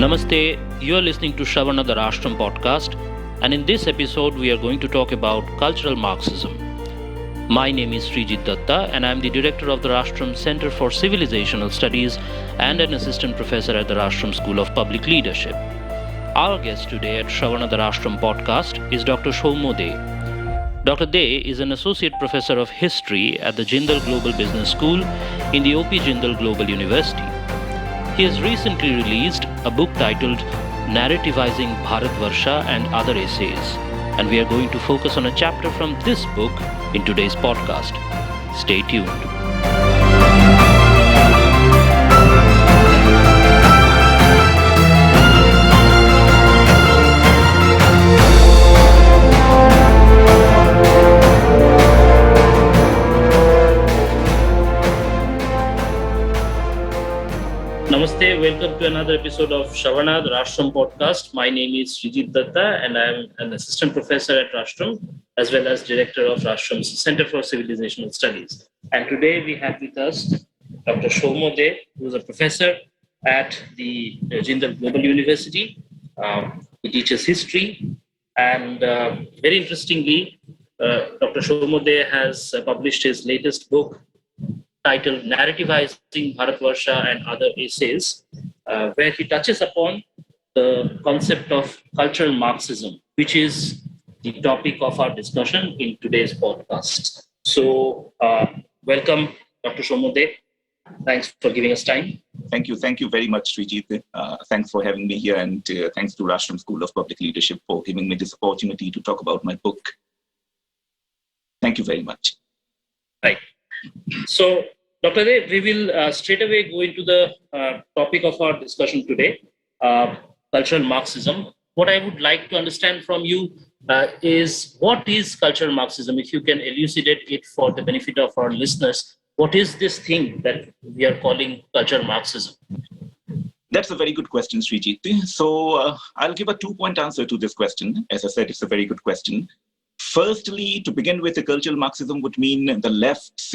Namaste, you are listening to shravaNa, the Rashtram Podcast, and in this episode we are going to talk about cultural Marxism. My name is Sreejit Datta and I am the director of the Rashtram Center for Civilisational Studies and an assistant professor at the Rashtram School of Public Leadership. Our guest today at shravaNa, the Rashtram Podcast is Dr Saumya Dey. Dr Dey is an associate professor of history at the Jundal Global Business School in the OP Jundal Global University. He has recently released a book titled Narrativizing Bharatvarsha and Other Essays, and we are going to focus on a chapter from this book in today's podcast. Stay tuned. Namaste, welcome to another episode of shravaNa, the Rashtram Podcast. My name is Sreejit Datta and I am an assistant professor at Rashtram as well as director of Rashtram's Center for Civilisational Studies. And today we have with us Dr Saumya Dey, who is a professor at the Jundal Global University. He teaches history and very interestingly, Dr Saumya Dey has published his latest book titled Narrativizing Bharatvarsha and Other Essays, where he touches upon the concept of cultural Marxism, which is the topic of our discussion in today's podcast. So, welcome, Dr. Saumya Dey. Thanks for giving us time. Thank you very much, Sreejit. Thanks for having me here, and thanks to Rashtram School of Public Leadership for giving me this opportunity to talk about my book. Thank you very much. Right. So, Dr. Dey, we will straight away go into the topic of our discussion today, cultural Marxism. What I would like to understand from you is what is cultural Marxism? If you can elucidate it for the benefit of our listeners, what is this thing that we are calling cultural Marxism? That's a very good question, Sreejit. So I'll give a two-point answer to this question. As I said, it's a very good question. Firstly, to begin with, the cultural Marxism would mean the left's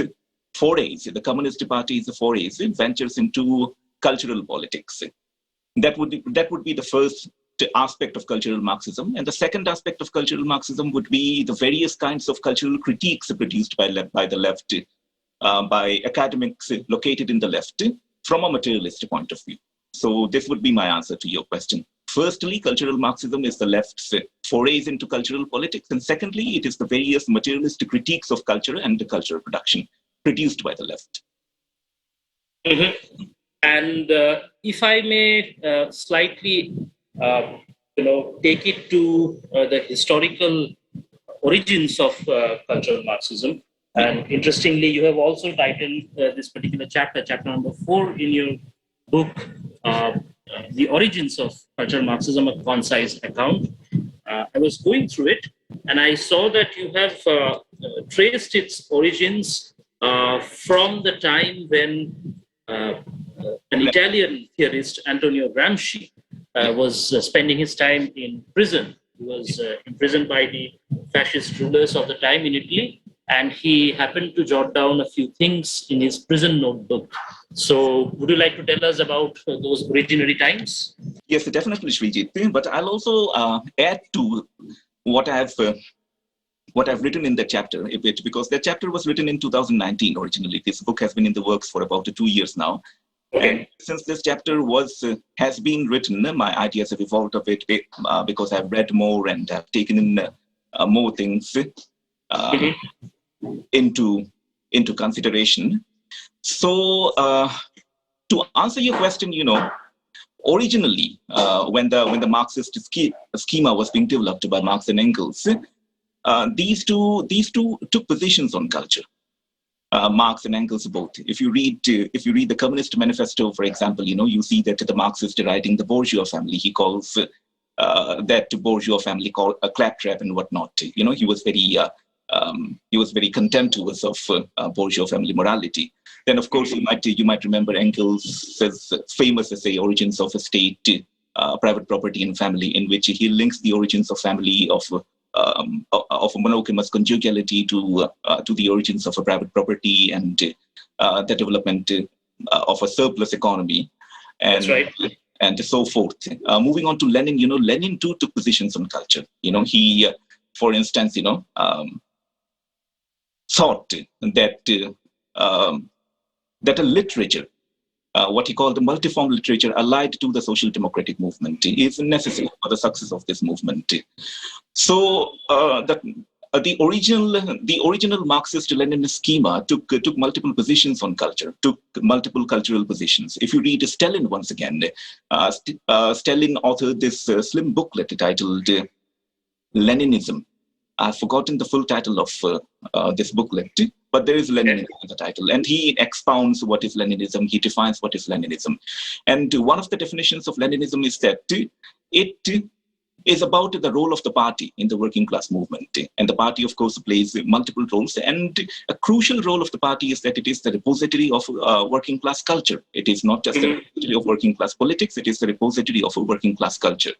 forays, the Communist Party's forays, ventures into cultural politics. That would be the first aspect of cultural Marxism. And the second aspect of cultural Marxism would be the various kinds of cultural critiques produced by the left, by academics located in the left, from a materialist point of view. So this would be my answer to your question. Firstly, cultural Marxism is the left's forays into cultural politics. And secondly, it is the various materialist critiques of culture and the cultural production produced by the left. Mm-hmm. And if I may slightly, take it to the historical origins of cultural Marxism. And interestingly, you have also titled this particular chapter number 4 in your book, The Origins of Cultural Marxism, a concise account. I was going through it and I saw that you have traced its origins from the time when an Italian theorist, Antonio Gramsci, was spending his time in prison. He was imprisoned by the fascist rulers of the time in Italy, and he happened to jot down a few things in his prison notebook. So would you like to tell us about those originary times? Yes, definitely, Sreejit. But I'll also add to what I've written in the chapter a bit, because that chapter was written in 2019 originally. This book has been in the works for about 2 years now. Okay. And since this chapter has been written, my ideas have evolved a bit because I've read more and have taken in more things into consideration. So to answer your question, originally when the Marxist schema was being developed by Marx and Engels, these two took positions on culture. Marx and Engels both. If you read the Communist Manifesto, for example, you see that the Marxist writing the bourgeois family, he calls that bourgeois family called a claptrap and whatnot. He was very contemptuous of bourgeois family morality. Then, of course, you might remember Engels' famous essay, Origins of a State, Private Property and Family, in which he links the origins of family of a monogamous conjugality to the origins of a private property and the development of a surplus economy. And, that's right. and so forth. Moving on to Lenin, Lenin too took positions on culture. He, for instance, thought that that a literature, what he called the multiform literature allied to the social democratic movement, is necessary for the success of this movement. So the original Marxist-Leninist schema took multiple positions on culture, took multiple cultural positions. If you read Stalin once again, Stalin authored this slim booklet titled Leninism. I've forgotten the full title of this booklet, but there is Leninism in the title. And he expounds what is Leninism, he defines what is Leninism. And one of the definitions of Leninism is that it is about the role of the party in the working class movement. And the party, of course, plays multiple roles. And a crucial role of the party is that it is the repository of working class culture. It is not just the repository of working class politics, it is the repository of a working class culture.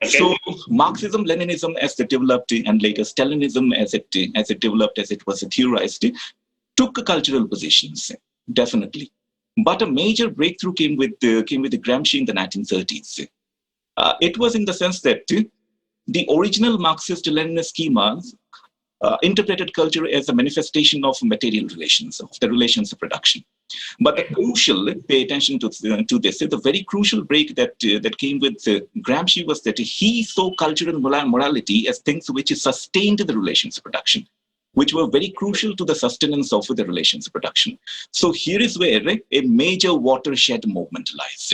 Okay. So Marxism, Leninism as it developed, and later Stalinism as it developed, as it was theorized, took cultural positions, definitely. But a major breakthrough came with Gramsci in the 1930s. It was in the sense that the original Marxist-Leninist schemas interpreted culture as a manifestation of material relations, of the relations of production. But the crucial, pay attention to this, the very crucial break that came with Gramsci was that he saw culture and morality as things which sustained the relations of production, which were very crucial to the sustenance of the relations of production. So here is where a major watershed movement lies.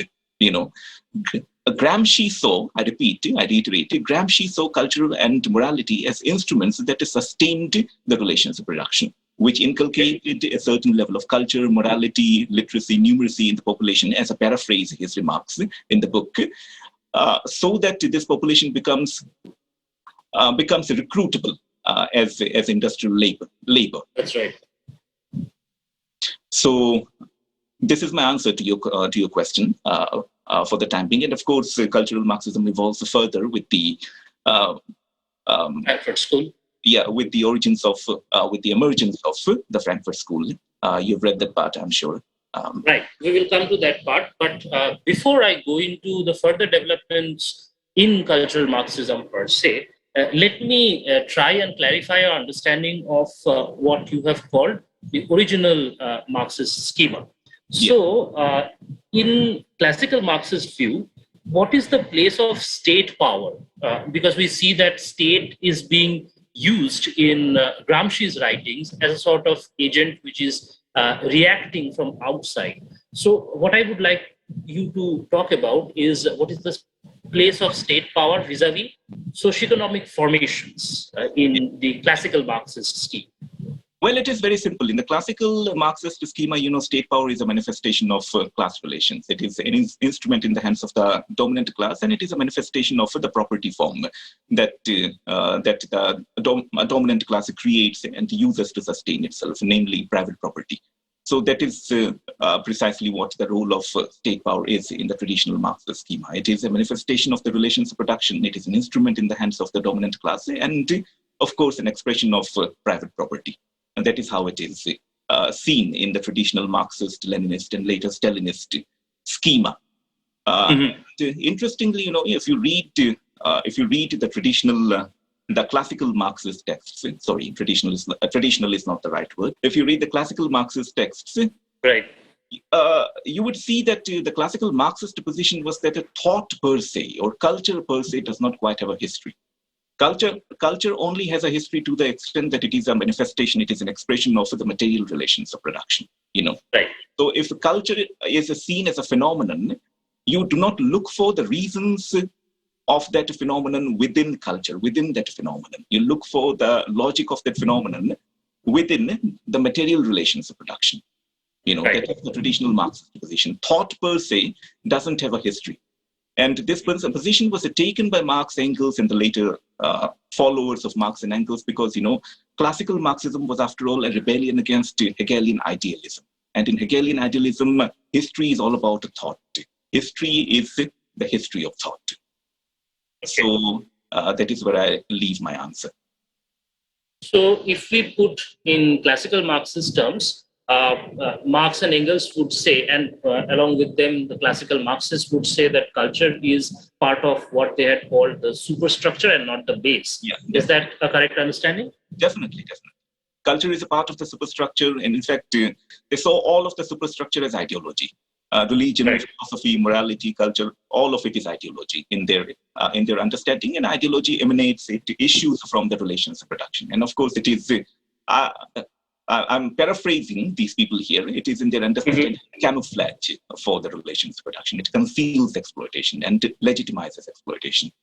Gramsci saw, I reiterate, Gramsci saw cultural and morality as instruments that sustained the relations of production, which inculcated a certain level of culture, morality, literacy, numeracy in the population, as a paraphrase his remarks in the book, so that this population becomes recruitable as industrial labor. That's right. So this is my answer to your question. For the time being. And of course, cultural Marxism evolves further with the Frankfurt School. Yeah, with the origins of, with the emergence of the Frankfurt School. You've read that part, I'm sure. Right, we will come to that part. But before I go into the further developments in cultural Marxism per se, let me try and clarify our understanding of what you have called the original Marxist schema. So, in classical Marxist view, what is the place of state power? Because we see that state is being used in Gramsci's writings as a sort of agent which is reacting from outside. So, what I would like you to talk about is what is the place of state power vis-a-vis socioeconomic formations in the classical Marxist scheme. Well, it is very simple. In the classical Marxist schema, state power is a manifestation of class relations. It is an instrument in the hands of the dominant class, and it is a manifestation of the property form that the dominant class creates and uses to sustain itself, namely private property. So that is precisely what the role of state power is in the traditional Marxist schema. It is a manifestation of the relations of production. It is an instrument in the hands of the dominant class, and of course, an expression of private property. And that is how it is seen in the traditional Marxist, Leninist, and later Stalinist schema. Interestingly, if you read the traditional, the classical Marxist texts, sorry, traditional is not the right word. If you read the classical Marxist texts, right, you would see that the classical Marxist position was that a thought per se or culture per se does not quite have a history. Culture only has a history to the extent that it is a manifestation, it is an expression of the material relations of production, Right. So if culture is seen as a phenomenon, you do not look for the reasons of that phenomenon within culture, within that phenomenon. You look for the logic of that phenomenon within the material relations of production. Right. That is the traditional Marxist position. Thought per se doesn't have a history. And this position was taken by Marx, Engels, and the later followers of Marx and Engels because, classical Marxism was, after all, a rebellion against Hegelian idealism. And in Hegelian idealism, history is all about thought. History is the history of thought. Okay. So that is where I leave my answer. So if we put in classical Marxist terms, Marx and Engels would say, and along with them, the classical Marxists would say that culture is part of what they had called the superstructure and not the base. Yeah, is that a correct understanding? Definitely. Culture is a part of the superstructure, and in fact, they saw all of the superstructure as ideology. Religion, right, philosophy, morality, culture, all of it is ideology in their understanding, and ideology emanates, it issues from the relations of production. And of course, it is, I'm paraphrasing these people here, it is in their understanding camouflage for the relations of production. It conceals exploitation and legitimizes exploitation.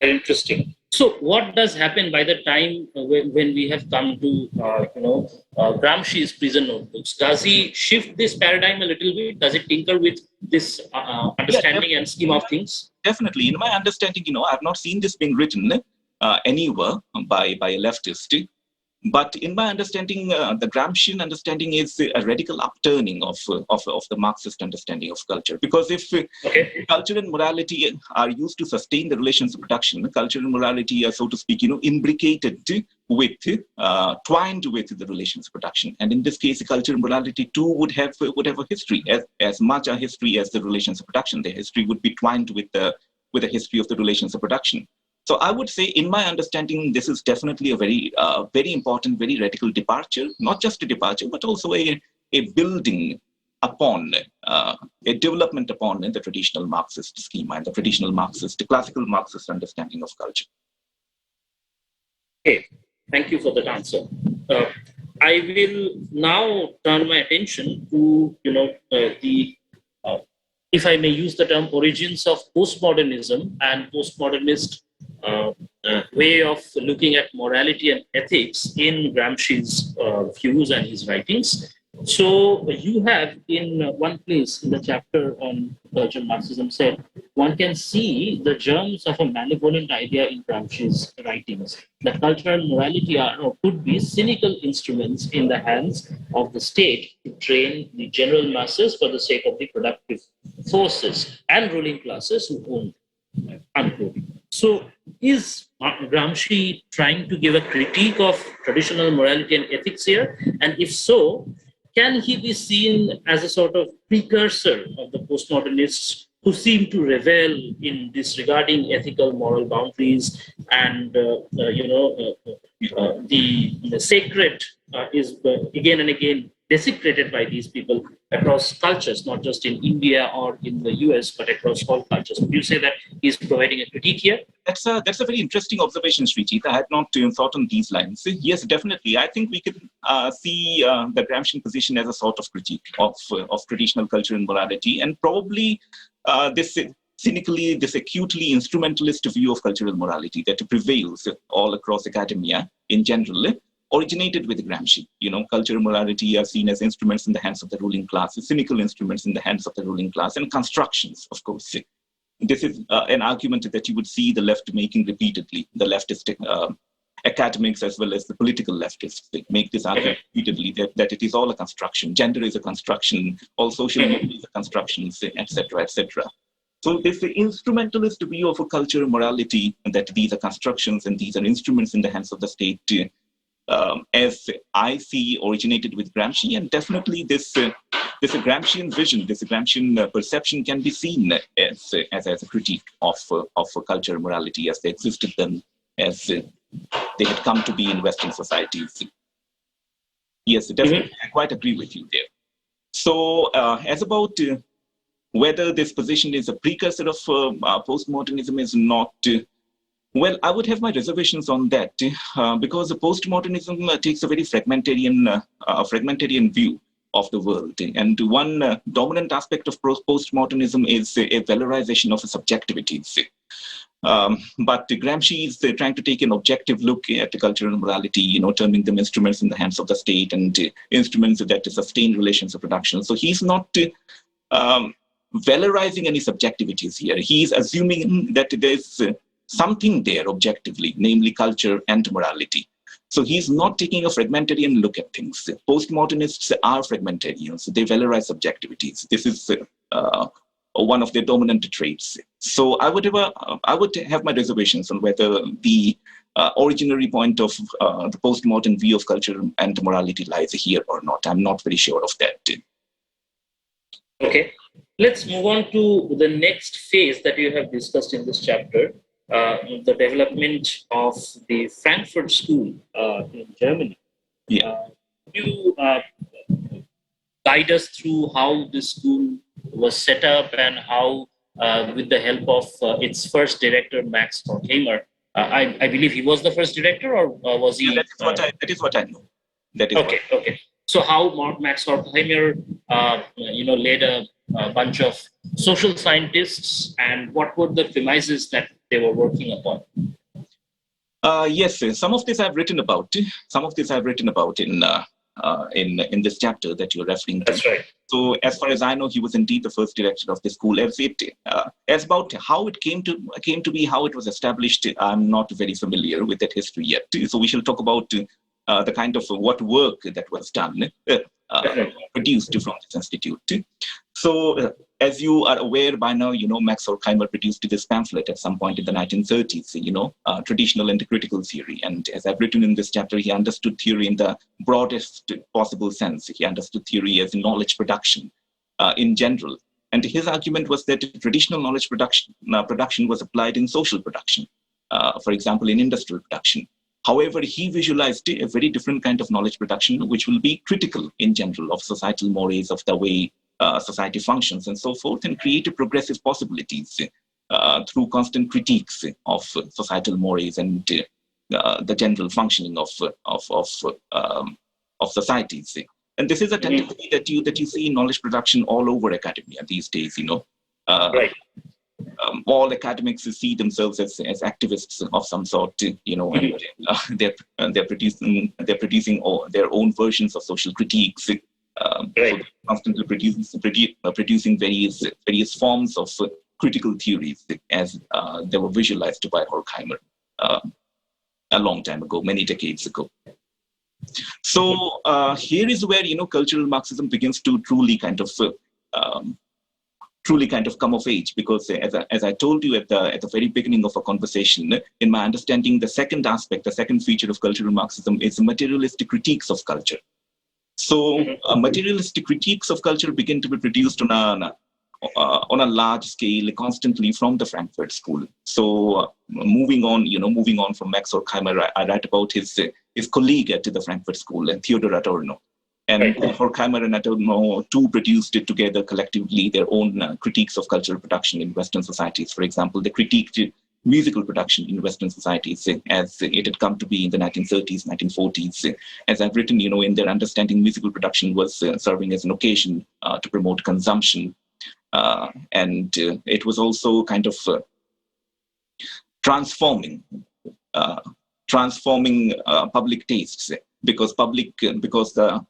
Interesting. So what does happen by the time when we have come to, Gramsci's prison notebooks? Does he shift this paradigm a little bit? Does it tinker with this understanding and scheme of things? Definitely. In my understanding, I have not seen this being written anywhere by a leftist. But in my understanding, the Gramscian understanding is a radical upturning of the Marxist understanding of culture. Because if culture and morality are used to sustain the relations of production, culture and morality are, so to speak, imbricated with, twined with the relations of production. And in this case, culture and morality too would have a history, as much a history as the relations of production. The history would be twined with the history of the relations of production. So I would say, in my understanding, this is definitely a very, very important, very radical departure, not just a departure, but also a building upon, a development upon the traditional Marxist schema and the traditional Marxist, the classical Marxist understanding of culture. Okay, thank you for that answer. I will now turn my attention to, if I may use the term, origins of postmodernism and postmodernist way of looking at morality and ethics in Gramsci's views and his writings. So you have in one place in the chapter on cultural Marxism said, one can see the germs of a malevolent idea in Gramsci's writings. That culture and morality are or could be cynical instruments in the hands of the state to train the general masses for the sake of the productive forces and ruling classes who own them. Unquote. So is Gramsci trying to give a critique of traditional morality and ethics here? And if so, can he be seen as a sort of precursor of the postmodernists who seem to revel in disregarding ethical moral boundaries and the sacred is again and again desecrated by these people across cultures, not just in India or in the US, but across all cultures? Would you say that he's providing a critique here? That's a very interesting observation, Sreejit. I had not thought on these lines. Yes, definitely. I think we can see the Gramscian position as a sort of critique of traditional culture and morality, and probably this cynically, this acutely instrumentalist view of cultural morality that prevails all across academia in general originated with Gramsci. Culture and morality are seen as instruments in the hands of the ruling class, cynical instruments in the hands of the ruling class, and constructions, of course. This is an argument that you would see the left making repeatedly, the leftist academics as well as the political leftists. They make this argument repeatedly that it is all a construction. Gender is a construction, all social media is a construction, etc., etc. So this instrumentalist view of a culture and morality, that these are constructions and these are instruments in the hands of the state, as I see, originated with Gramsci, and definitely this Gramscian vision, this Gramscian perception can be seen as a critique of culture and morality as they existed then, as they had come to be in Western societies. Yes, definitely, I quite agree with you there. So, as about whether this position is a precursor of postmodernism is not. Well, I would have my reservations on that because postmodernism takes a very fragmentarian view of the world. And one dominant aspect of postmodernism is a valorization of subjectivities. But Gramsci is trying to take an objective look at the culture and morality, turning them instruments in the hands of the state and instruments that sustain relations of production. So he's not valorizing any subjectivities here. He's assuming that there's something there objectively, namely culture and morality. So he's not taking a fragmentarian look at things. Postmodernists are fragmentarians. They valorize subjectivities. This is one of their dominant traits. So I would have my reservations on whether the originary point of the postmodern view of culture and morality lies here or not. I'm not very sure of that. Okay, let's move on to the next phase that you have discussed in this chapter, the development of the Frankfurt School in Germany. Yeah. Could you guide us through how this school was set up and how, with the help of its first director, Max Horkheimer, I believe he was the first director, or was he? Yeah, that is what I know. Okay. So how Max Horkheimer, led a bunch of social scientists, and what were the premises that they were working upon? Yes, some of this I've written about. Some of this I've written about in this chapter that you're referring to. That's right. So, as far as I know, he was indeed the first director of the school. As about how it came to be, how it was established, I'm not very familiar with that history yet. So, we shall talk about the kind of what work that was done, produced from this institute. So, as you are aware by now, Max Horkheimer produced this pamphlet at some point in the 1930s, traditional and critical theory. And as I've written in this chapter, he understood theory in the broadest possible sense. He understood theory as knowledge production in general. And his argument was that traditional knowledge production was applied in social production, for example, in industrial production. However, he visualized a very different kind of knowledge production, which will be critical in general of societal mores, of the way society functions and so forth, and create progressive possibilities through constant critiques of societal mores and the general functioning of societies. And this is a tendency that you see in knowledge production all over academia these days. Right. All academics see themselves as activists of some sort, and they're producing their own versions of social critiques. So constantly producing various forms of critical theories as they were visualized by Horkheimer a long time ago, many decades ago. So here is where cultural Marxism begins to truly kind of come of age, because as I told you at the very beginning of our conversation, in my understanding, the second feature of cultural Marxism is materialistic critiques of culture. So materialistic critiques of culture begin to be produced on a large scale constantly from the Frankfurt School. So moving on from Max Horkheimer, I write about his colleague at the Frankfurt School, Theodor Adorno. And Horkheimer and Adorno too produced it together collectively their own critiques of cultural production in Western societies. For example, they critiqued musical production in Western societies as it had come to be in the 1930s, 1940s. As I've written, in their understanding, musical production was serving as an occasion to promote consumption. And it was also kind of transforming public tastes, because the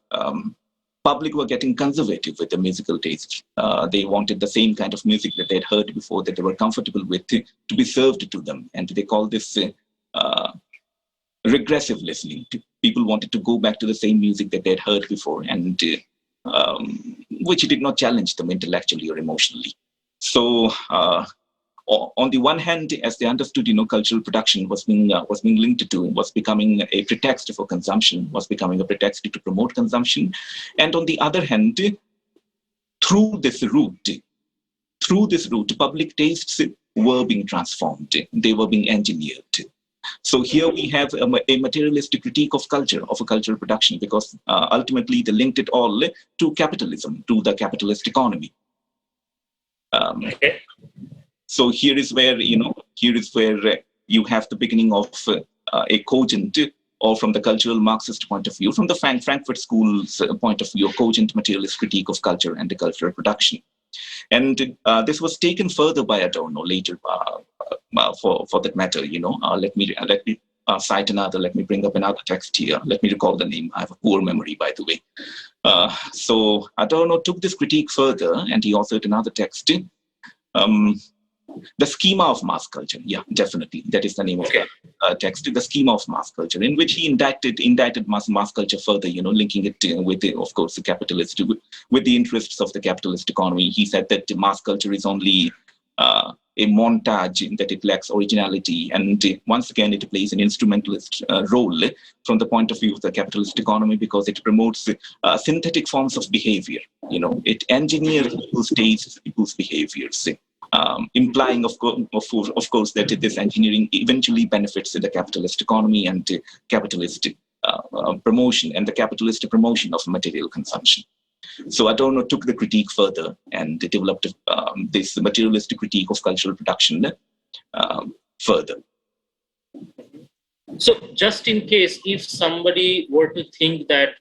public were getting conservative with the musical taste. They wanted the same kind of music that they'd heard before, that they were comfortable with, to be served to them. And they call this regressive listening. People wanted to go back to the same music that they'd heard before, and which did not challenge them intellectually or emotionally. So on the one hand, as they understood, cultural production was being linked to, was becoming a pretext for consumption, was becoming a pretext to promote consumption. And on the other hand, through this route, public tastes were being transformed. They were being engineered. So here we have a materialistic critique of culture, of a cultural production, because ultimately they linked it all to capitalism, to the capitalist economy. So here is where you have the beginning of a cogent, or from the cultural Marxist point of view, from the Frankfurt School's point of view, a cogent materialist critique of culture and the cultural production. And this was taken further by Adorno later, for that matter. Let me cite another. Let me bring up another text here. Let me recall the name. I have a poor memory, by the way. So Adorno took this critique further, and he authored another text. The schema of mass culture. Yeah, definitely. That is the name of the text, the schema of mass culture, in which he indicted mass culture further, linking it with, of course, the capitalist, with the interests of the capitalist economy. He said that mass culture is only a montage, that it lacks originality, and once again it plays an instrumentalist role from the point of view of the capitalist economy, because it promotes synthetic forms of behavior. It engineers people's tastes, people's behaviors, implying, of course, that this engineering eventually benefits the capitalist economy and capitalist promotion and the capitalist promotion of material consumption. So Adorno took the critique further and developed this materialistic critique of cultural production further. So just in case, if somebody were to think that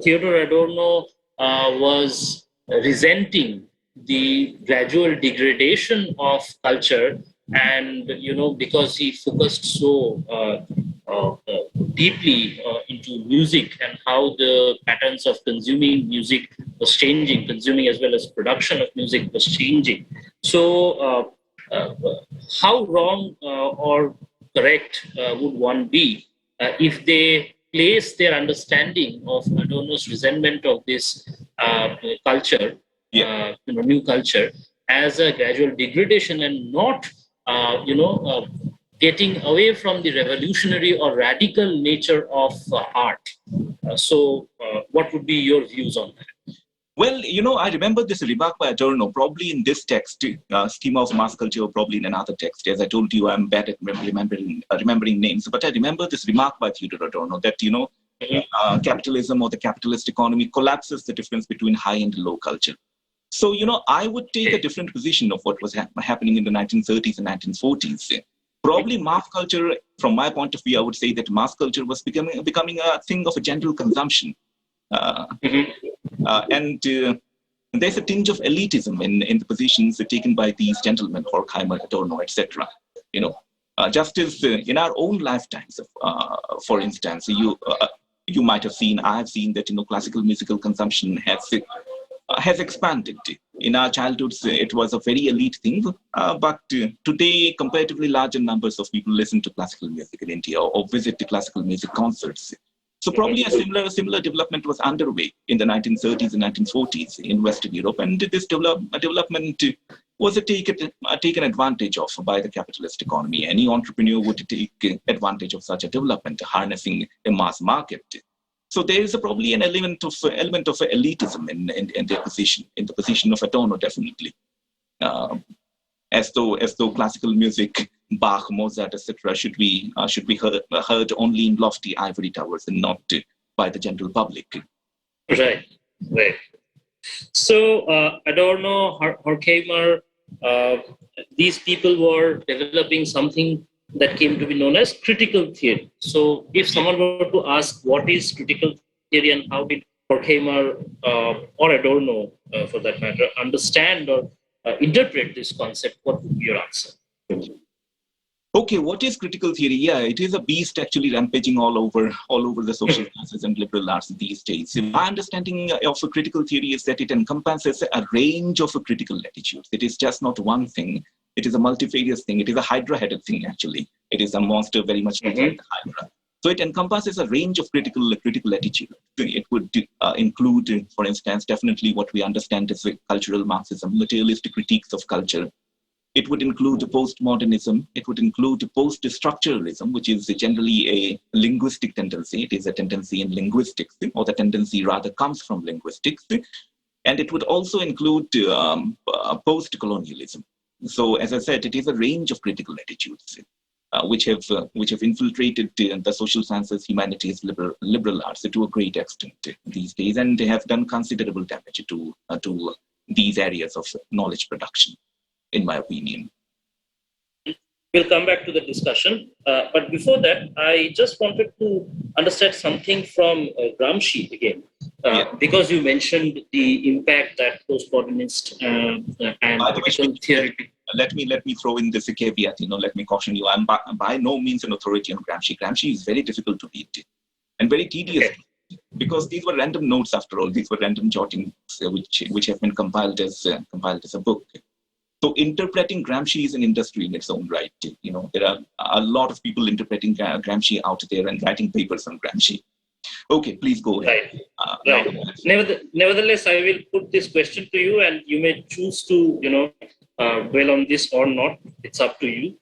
Theodor Adorno was resenting the gradual degradation of culture, and because he focused so deeply into music and how the patterns of consuming music was changing, consuming as well as production of music was changing. So how wrong or correct would one be if they place their understanding of Adorno's resentment of this culture, new culture, as a gradual degradation and not, getting away from the revolutionary or radical nature of art? So what would be your views on that? Well, I remember this remark by Adorno, probably in this text, Schema of Mass Culture, or probably in another text. As I told you, I'm bad at remembering names, but I remember this remark by Theodor Adorno that, capitalism or the capitalist economy collapses the difference between high and low culture. So, I would take a different position of what was happening in the 1930s and 1940s. Probably mass culture, from my point of view, I would say that mass culture was becoming a thing of a general consumption. And there's a tinge of elitism in the positions taken by these gentlemen, Horkheimer, Adorno, etc. Just as in our own lifetimes, for instance, you might have seen, I have seen that classical musical consumption has expanded. In our childhoods, it was a very elite thing, but today, comparatively larger numbers of people listen to classical music in India or visit the classical music concerts. So probably a similar development was underway in the 1930s and 1940s in Western Europe, and this development was taken advantage of by the capitalist economy. Any entrepreneur would take advantage of such a development, harnessing a mass market. So there is probably an element of elitism in their position, in the position of Adorno, definitely, as though classical music, Bach, Mozart, etc., should be heard only in lofty ivory towers and not by the general public. Right. So Adorno, Horkheimer, these people were developing something that came to be known as critical theory. So if someone were to ask what is critical theory and how did Horkheimer or Adorno, for that matter, understand or interpret this concept, what would be your answer? Okay, what is critical theory? Yeah, it is a beast actually rampaging all over the social sciences and liberal arts these days. My understanding of a critical theory is that it encompasses a range of critical attitudes. It is just not one thing. It is a multifarious thing. It is a hydra-headed thing, actually. It is a monster very much like the hydra. So it encompasses a range of critical attitudes. It would include, for instance, definitely what we understand as cultural Marxism, materialistic critiques of culture. It would include postmodernism. It would include post-structuralism, which is generally a linguistic tendency. It is a tendency in linguistics, or the tendency rather comes from linguistics. And it would also include post-colonialism. So, as I said, it is a range of critical attitudes which have infiltrated the social sciences, humanities, liberal arts to a great extent these days, and they have done considerable damage to these areas of knowledge production, in my opinion. We'll come back to the discussion. But before that, I just wanted to understand something from Gramsci again. Because you mentioned the impact that postmodernist and critical theory. Let me throw in this caveat. Let me caution you. I'm by no means an authority on Gramsci. Gramsci is very difficult to beat and very tedious, because these were random notes after all. These were random jottings which have been compiled as a book. So interpreting Gramsci is an industry in its own right. There are a lot of people interpreting Gramsci out there and writing papers on Gramsci. Okay, please go ahead. Right. Nevertheless, I will put this question to you, and you may choose to, dwell on this or not. It's up to you.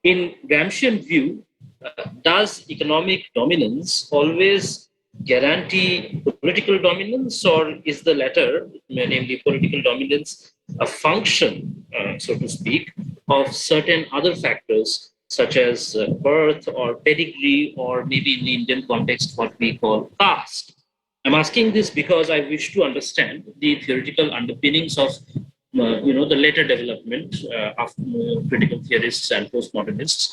In Gramscian view, does economic dominance always guarantee political dominance, or is the latter, namely political dominance, a function, so to speak, of certain other factors such as birth or pedigree, or maybe in the Indian context, what we call caste? I'm asking this because I wish to understand the theoretical underpinnings of the later development of critical theorists and postmodernists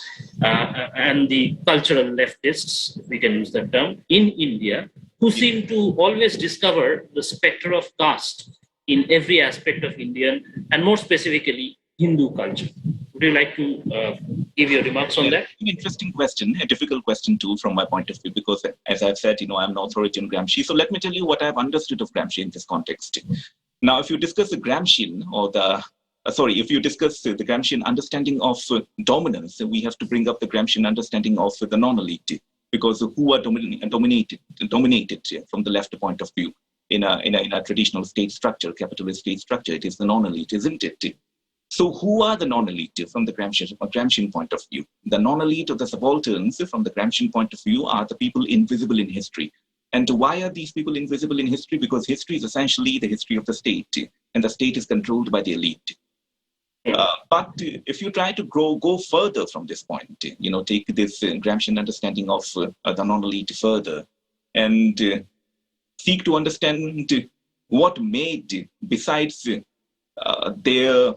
and the cultural leftists, if we can use that term, in India, who seem to always discover the spectre of caste in every aspect of Indian and more specifically Hindu culture. Would you like to give your remarks on that? An interesting question, a difficult question too from my point of view, because as I've said, I'm an authority on Gramsci. So let me tell you what I've understood of Gramsci in this context. Now, if you discuss the Gramscian or if you discuss the Gramscian understanding of dominance, we have to bring up the Gramscian understanding of the non-elite, because who are dominated from the left point of view in a traditional state structure, capitalist state structure, it is the non-elite, isn't it? So who are the non-elite from the Gramscian point of view? The non-elite or the subalterns from the Gramscian point of view are the people invisible in history. And why are these people invisible in history? Because history is essentially the history of the state, and the state is controlled by the elite. But if you try to go further from this point, take this Gramscian understanding of the non-elite further, and seek to understand what made, besides their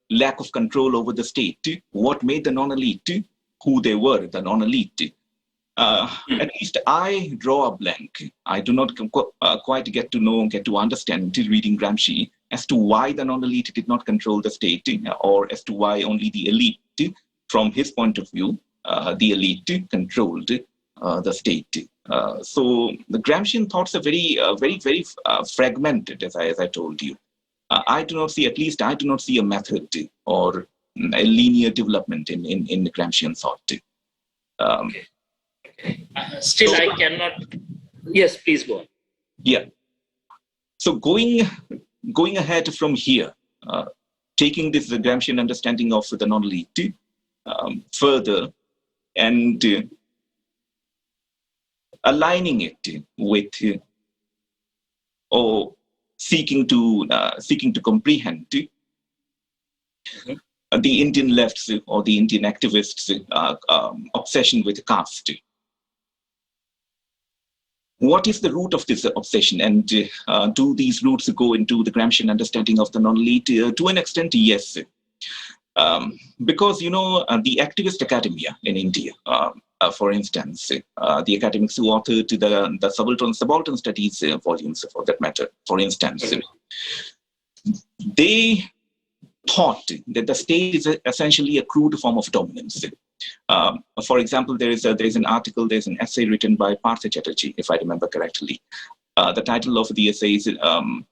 lack of control over the state, what made the non-elite who they were, the non-elite. At least I draw a blank. I do not quite get to understand reading Gramsci as to why the non-elite did not control the state, or as to why only the elite, from his point of view, the elite controlled the state. So the Gramscian thoughts are very fragmented, as I told you. I do not see a method or a linear development in the Gramscian thought. Okay. Still, I cannot. Yes, please go on. Yeah. So going ahead from here, taking this Gramscian understanding of the non-elite further and aligning it with or seeking to comprehend the Indian left's or the Indian activists' obsession with caste. What is the root of this obsession, and do these roots go into the Gramscian understanding of the non-elite? To an extent, yes. Because, the activist academia in India, for instance, the academics who authored the Subaltern Studies volumes, for that matter, for instance, they thought that the state is essentially a crude form of dominance. For example, there's an essay written by Partha Chatterjee, if I remember correctly. The title of the essay is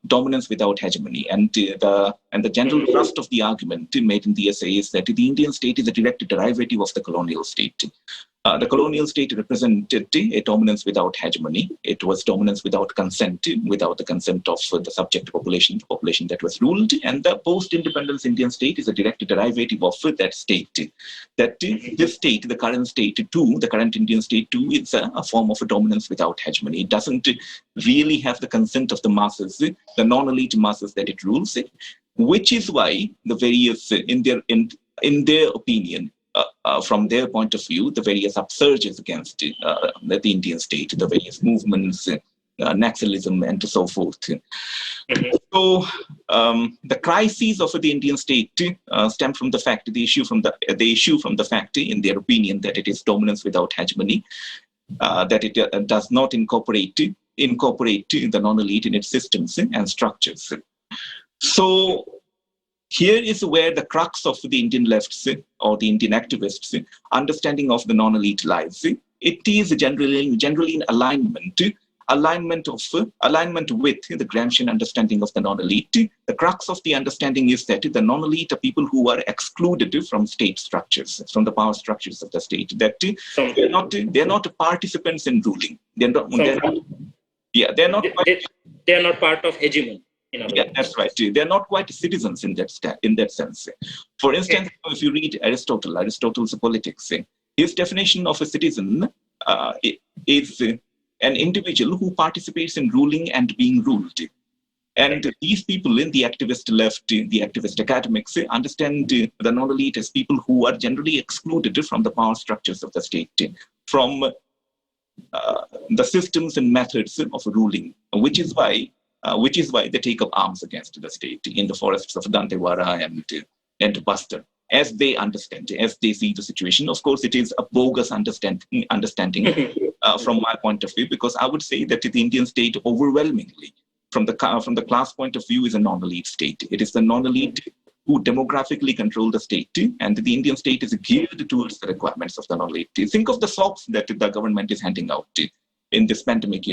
"Dominance Without Hegemony," and the general thrust of the argument made in the essay is that the Indian state is a direct derivative of the colonial state. The colonial state represented a dominance without hegemony. It was dominance without consent, without the consent of the subject population, the population that was ruled. And the post-independence Indian state is a direct derivative of that state. That this state, the current state too, the current Indian state too, is a form of a dominance without hegemony. It doesn't really have the consent of the masses, the non-elite masses that it rules, which is why the various, in their opinion, from their point of view, the various upsurges against the Indian state, the various movements, Naxalism, and so forth. So the crises of the Indian state stem from the fact, the issue from the fact, in their opinion, that it is dominance without hegemony, that it does not incorporate the non-elite in its systems and structures. So here is where the crux of the Indian lefts or the Indian activists' understanding of the non-elite lies. It is generally in alignment with the Gramscian understanding of the non-elite. The crux of the understanding is that the non-elite are people who are excluded from state structures, from the power structures of the state. That they're not participants in ruling. They're not part of part of hegemony. in other Yeah, words. that's right. They're not quite citizens in that sense. For instance, if you read Aristotle's Politics, his definition of a citizen is an individual who participates in ruling and being ruled. And these people in the activist left, the activist academics, understand the non-elite as people who are generally excluded from the power structures of the state, from the systems and methods of ruling, which is why they take up arms against the state in the forests of Dantewara and Bastar, as they understand, as they see the situation. Of course, it is a bogus understanding from my point of view, because I would say that the Indian state overwhelmingly, from the class point of view, is a non-elite state. It is the non-elite who demographically control the state, and the Indian state is geared towards the requirements of the non-elite. Think of the sops that the government is handing out in this pandemic,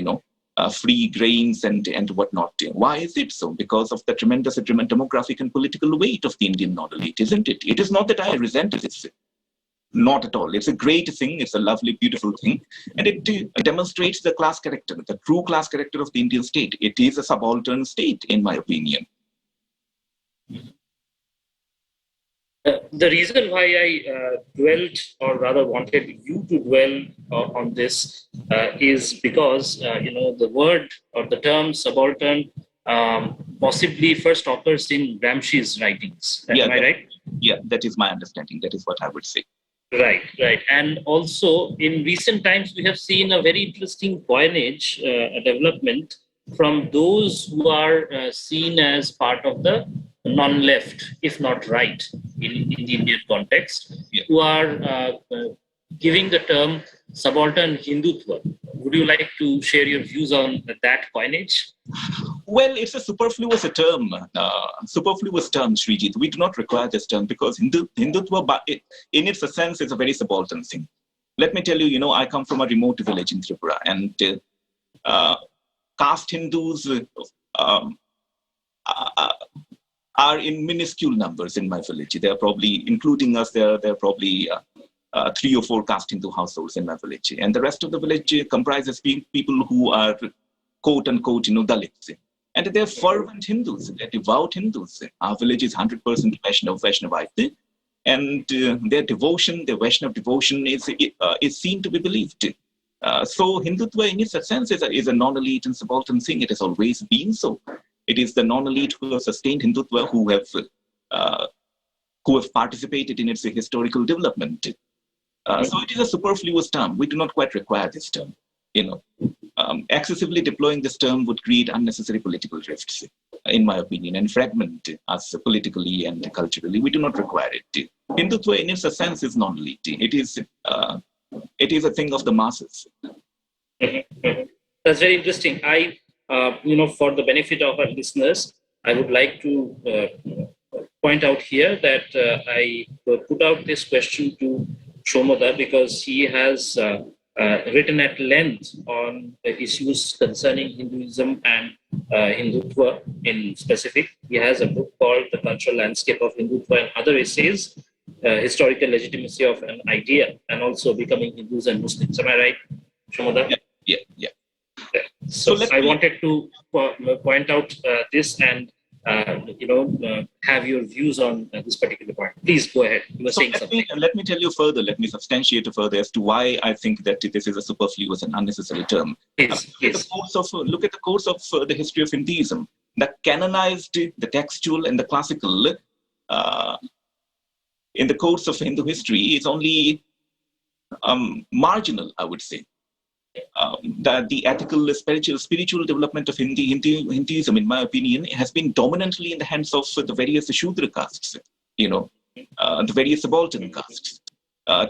free grains and whatnot. Why is it so? Because of the tremendous demographic and political weight of the Indian non-elite, isn't it? It is not that I resent it. Not at all. It's a great thing. It's a lovely, beautiful thing. And it demonstrates the class character, the true class character of the Indian state. It is a subaltern state, in my opinion. The reason why I dwelt, or rather wanted you to dwell on this, is because the word or the term subaltern possibly first occurs in Gramsci's writings. Am I right? Yeah, that is my understanding. That is what I would say. Right. And also in recent times, we have seen a very interesting coinage, a development from those who are seen as part of the non-left, if not right, in the Indian context, who are giving the term subaltern Hindutva. Would you like to share your views on that coinage? Well, it's a superfluous term, Sreejit. We do not require this term because Hindutva, in its sense, is a very subaltern thing. Let me tell you, I come from a remote village in Tripura, and caste Hindus are in minuscule numbers in my village. They are probably, including us, there are probably 3 or 4 caste Hindu households in my village. And the rest of the village comprises people who are quote unquote, Dalits. And they're fervent Hindus, they're devout Hindus. Our village is 100% Vaishnavite. And their devotion, their Vaishnav devotion is seen to be believed. So Hindutva in its sense is a non-elite and subaltern thing. It has always been so. It is the non-elite who have sustained Hindutva who have participated in its historical development. So it is a superfluous term. We do not quite require this term. Excessively deploying this term would create unnecessary political rifts, in my opinion, and fragment us politically and culturally. We do not require it. Hindutva, in its sense, is non-elite. It is a thing of the masses. That's very interesting. For the benefit of our listeners, I would like to point out here that I put out this question to Saumya because he has written at length on the issues concerning Hinduism and Hindutva in specific. He has a book called The Cultural Landscape of Hindutva and Other Essays, Historical Legitimacy of an Idea, and also Becoming Hindus and Muslims. Am I right, Saumya? Yeah. So I wanted to point out this and have your views on this particular point. Please go ahead. You were saying something. Let me tell you further. Let me substantiate further as to why I think that this is a superfluous and unnecessary term. Look at the course of the history of Hinduism. The canonized, the textual, and the classical in the course of Hindu history is only marginal, I would say. The ethical, spiritual development of Hinduism, in my opinion, has been dominantly in the hands of the various Shudra castes, the various subaltern castes.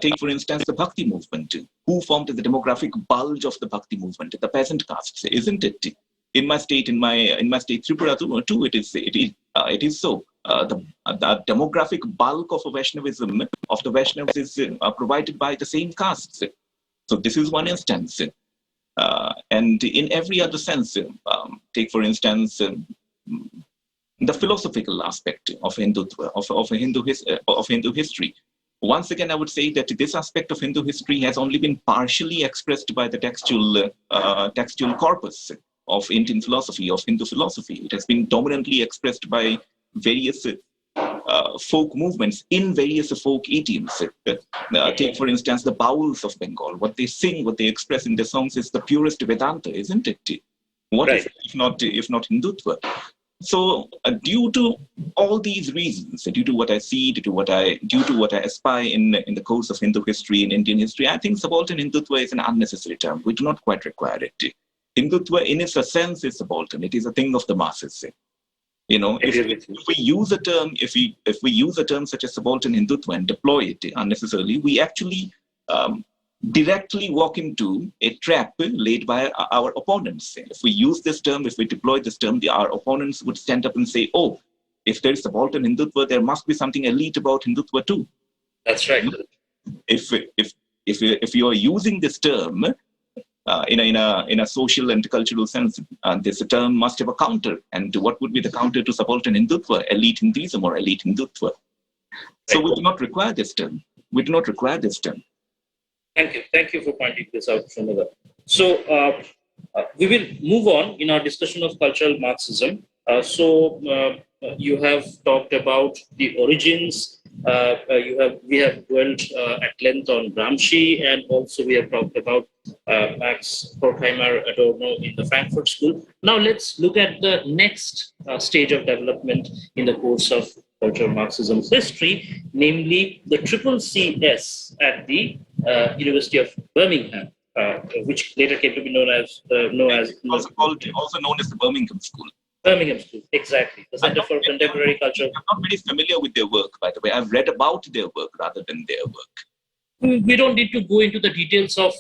Take, for instance, the Bhakti movement. Who formed the demographic bulge of the Bhakti movement? The peasant castes, isn't it? In my state, Tripura too, it is so. The demographic bulk of Vaishnavism, of the Vaishnavas, is provided by the same castes. So this is one instance. And in every other sense, take for instance, the philosophical aspect of Hindutva, of Hindu history. Once again, I would say that this aspect of Hindu history has only been partially expressed by the textual corpus Indian philosophy, of Hindu philosophy. It has been dominantly expressed by various folk movements in various folk idioms. Take, for instance, the Bauls of Bengal. What they sing, what they express in their songs is the purest Vedanta, isn't it? What is it, if not Hindutva? So, due to all these reasons, due to what I see, due to what I aspire in the course of Hindu history and Indian history, I think subaltern Hindutva is an unnecessary term. We do not quite require it. Hindutva, in its essence, is subaltern. It is a thing of the masses. If we use a term, if we use a term such as subaltern Hindutva and deploy it unnecessarily, we actually directly walk into a trap laid by our opponents. If we use this term, if we deploy this term, our opponents would stand up and say, "Oh, if there is subaltern Hindutva, there must be something elite about Hindutva too." That's right. If you are using this term in a social and cultural sense, this term must have a counter. And what would be the counter to subaltern Hindutva? Elite Hinduism or elite Hindutva. So we do not require this term. We do not require this term. Thank you for pointing this out, Shravana. So we will move on in our discussion of cultural Marxism. You have talked about the origins. We have dwelt at length on Gramsci, and also we have talked about Max Horkheimer Adorno in the Frankfurt School. Now let's look at the next stage of development in the course of cultural Marxism's history, namely the CCCS at the University of Birmingham, which later came to be known as also known as the Birmingham School. Birmingham School, exactly. The Center for Contemporary Culture. I'm not very familiar with their work, by the way. I've read about their work rather than their work. We don't need to go into the details of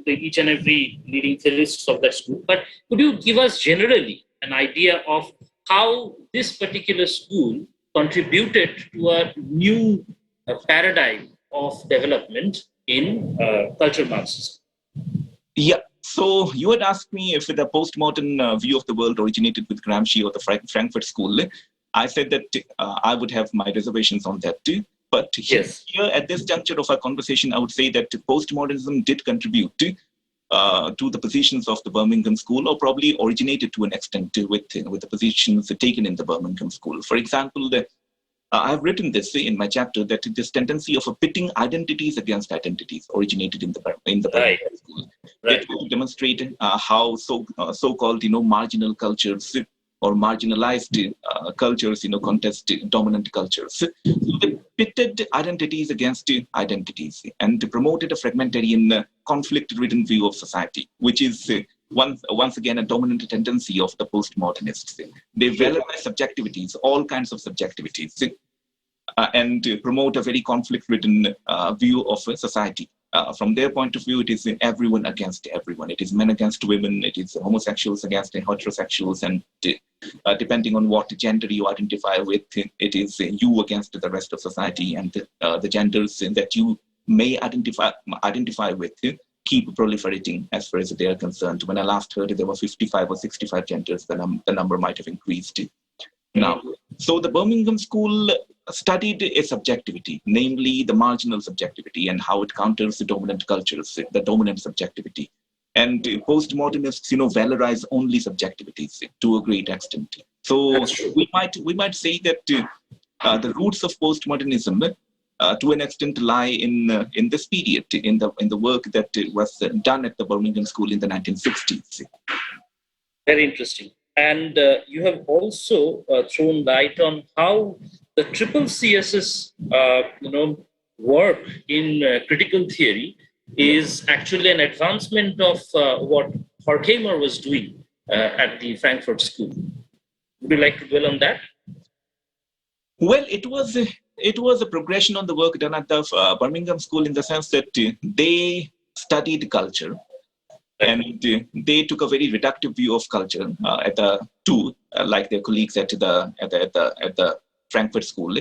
each and every leading theorists of that school, but could you give us generally an idea of how this particular school contributed to a new paradigm of development in cultural Marxism? Yeah. So you had asked me if the postmodern view of the world originated with Gramsci or the Frankfurt School. I said that I would have my reservations on that too. But here at this juncture of our conversation, I would say that postmodernism did contribute to the positions of the Birmingham School, or probably originated to an extent with the positions taken in the Birmingham School. For example, I've written this in my chapter that this tendency of pitting identities against identities originated in the Birmingham School. Right. It demonstrated how so-called marginal cultures or marginalized cultures contest dominant cultures. So they pitted identities against identities and promoted a fragmentarian, conflict-ridden view of society, which is once again a dominant tendency of the postmodernists. They valorize subjectivities, all kinds of subjectivities, and promote a very conflict-ridden view of society. From their point of view, it is everyone against everyone. It is men against women. It is homosexuals against heterosexuals, and depending on what gender you identify with, it is you against the rest of society, and the genders that you may identify with keep proliferating as far as they are concerned. When I last heard, there were 55 or 65 genders. The number might have increased now. So the Birmingham School studied a subjectivity, namely the marginal subjectivity, and how it counters the dominant cultures, the dominant subjectivity. And postmodernists, valorize only subjectivities to a great extent. So we might say that the roots of postmodernism, to an extent, lie in this period, in the work that was done at the Birmingham School in the 1960s. Very interesting. And you have also thrown light on how the CCCS's work in critical theory is actually an advancement of what Horkheimer was doing at the Frankfurt School. Would you like to dwell on that? Well, it was a progression on the work done at the Birmingham School, in the sense that they studied culture. And they took a very reductive view of culture like their colleagues at the Frankfurt School.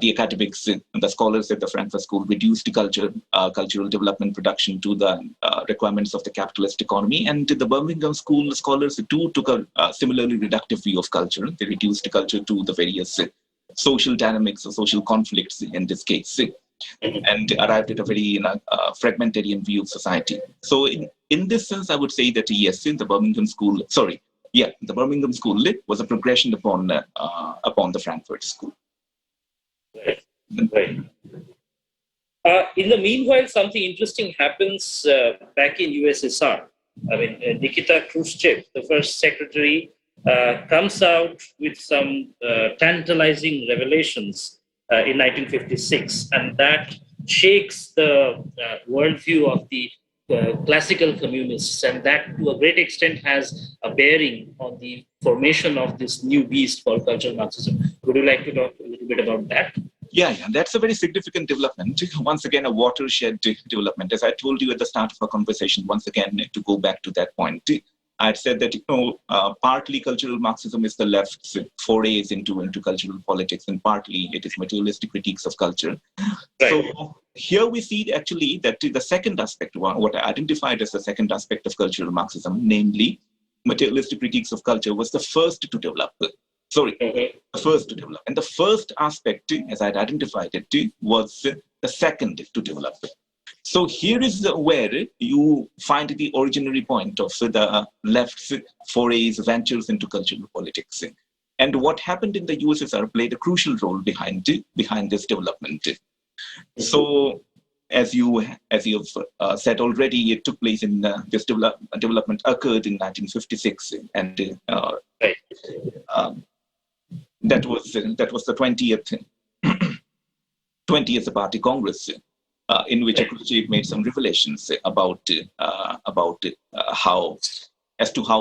The academics, the scholars at the Frankfurt School reduced cultural development production to the requirements of the capitalist economy. And the Birmingham School scholars too took a similarly reductive view of culture. They reduced culture to the various social dynamics or social conflicts in this case, and arrived at a very fragmentarian view of society. So in this sense, I would say that yes, in the Birmingham School, the Birmingham School was a progression upon the Frankfurt School. Right. Right. In the meanwhile, something interesting happens back in USSR. I mean, Nikita Khrushchev, the first secretary, comes out with some tantalizing revelations in 1956, and that shakes the worldview of the classical communists, and that to a great extent has a bearing on the formation of this new beast called cultural Marxism. Would you like to talk a little bit about that? Yeah, that's a very significant development. Once again, a watershed development. As I told you at the start of our conversation, once again, to go back to that point, I'd said that, partly cultural Marxism is the left's forays into cultural politics, and partly it is materialistic critiques of culture. Right. So here we see actually that the second aspect, what I identified as the second aspect of cultural Marxism, namely materialistic critiques of culture, was the first to develop. The first to develop. And the first aspect, as I'd identified it, was the second to develop. So here is where you find the originary point of the left's forays, ventures into cultural politics. And what happened in the USSR played a crucial role behind this development. So as you have said already, it took place in this development occurred in 1956, and that was the 20th Party Congress, in which Khrushchev made some revelations about how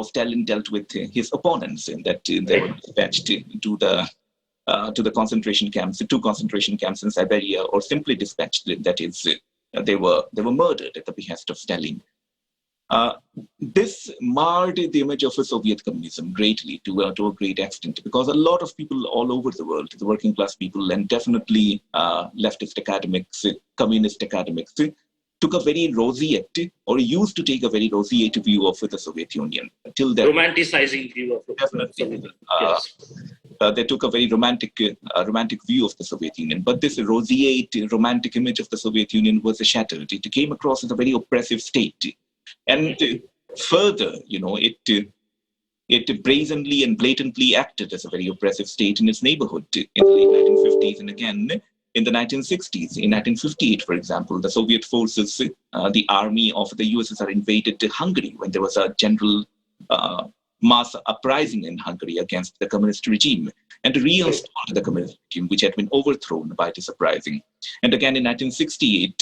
Stalin dealt with his opponents, and that they were dispatched to the concentration camps, two concentration camps in Siberia, or simply dispatched. That is, they were murdered at the behest of Stalin. This marred the image of a Soviet communism greatly, to a great extent, because a lot of people all over the world, the working class people, and definitely leftist academics, communist academics, took a very roseate, or used to take a very roseate view of the Soviet Union. Till then, romanticizing view of definitely. They took a very romantic view of the Soviet Union, but this roseate, romantic image of the Soviet Union was shattered. It came across as a very oppressive state. And further, it brazenly and blatantly acted as a very oppressive state in its neighborhood in the late 1950s and again in the 1960s. In 1958, for example, the Soviet forces, the army of the USSR invaded Hungary when there was a general mass uprising in Hungary against the communist regime, and reinstalled the communist regime, which had been overthrown by this uprising. And again in 1968,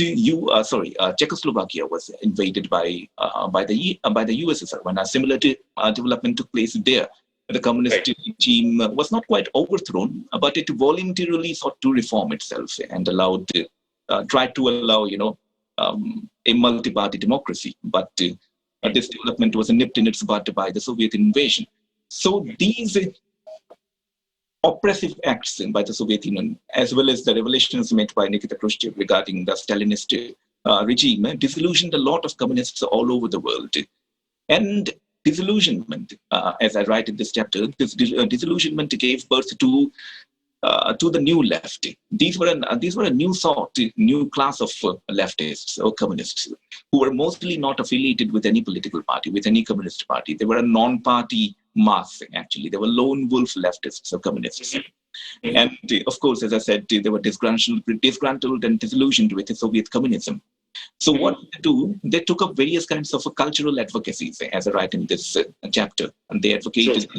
Czechoslovakia was invaded by the USSR when a similar development took place there. The communist regime was not quite overthrown, but it voluntarily sought to reform itself and tried to allow a multi-party democracy. But this development was nipped in its bud by the Soviet invasion. So these oppressive acts by the Soviet Union, as well as the revelations made by Nikita Khrushchev regarding the Stalinist regime, disillusioned a lot of communists all over the world. And disillusionment, as I write in this chapter, this disillusionment gave birth to the new left. These were a new class of leftists or communists who were mostly not affiliated with any political party, with any communist party. They were a non-party mass, actually. They were lone wolf leftists or communists. And of course, as I said, they were disgruntled and disillusioned with the Soviet communism. So what they do, they took up various kinds of cultural advocacies, as I write in this chapter, and they advocated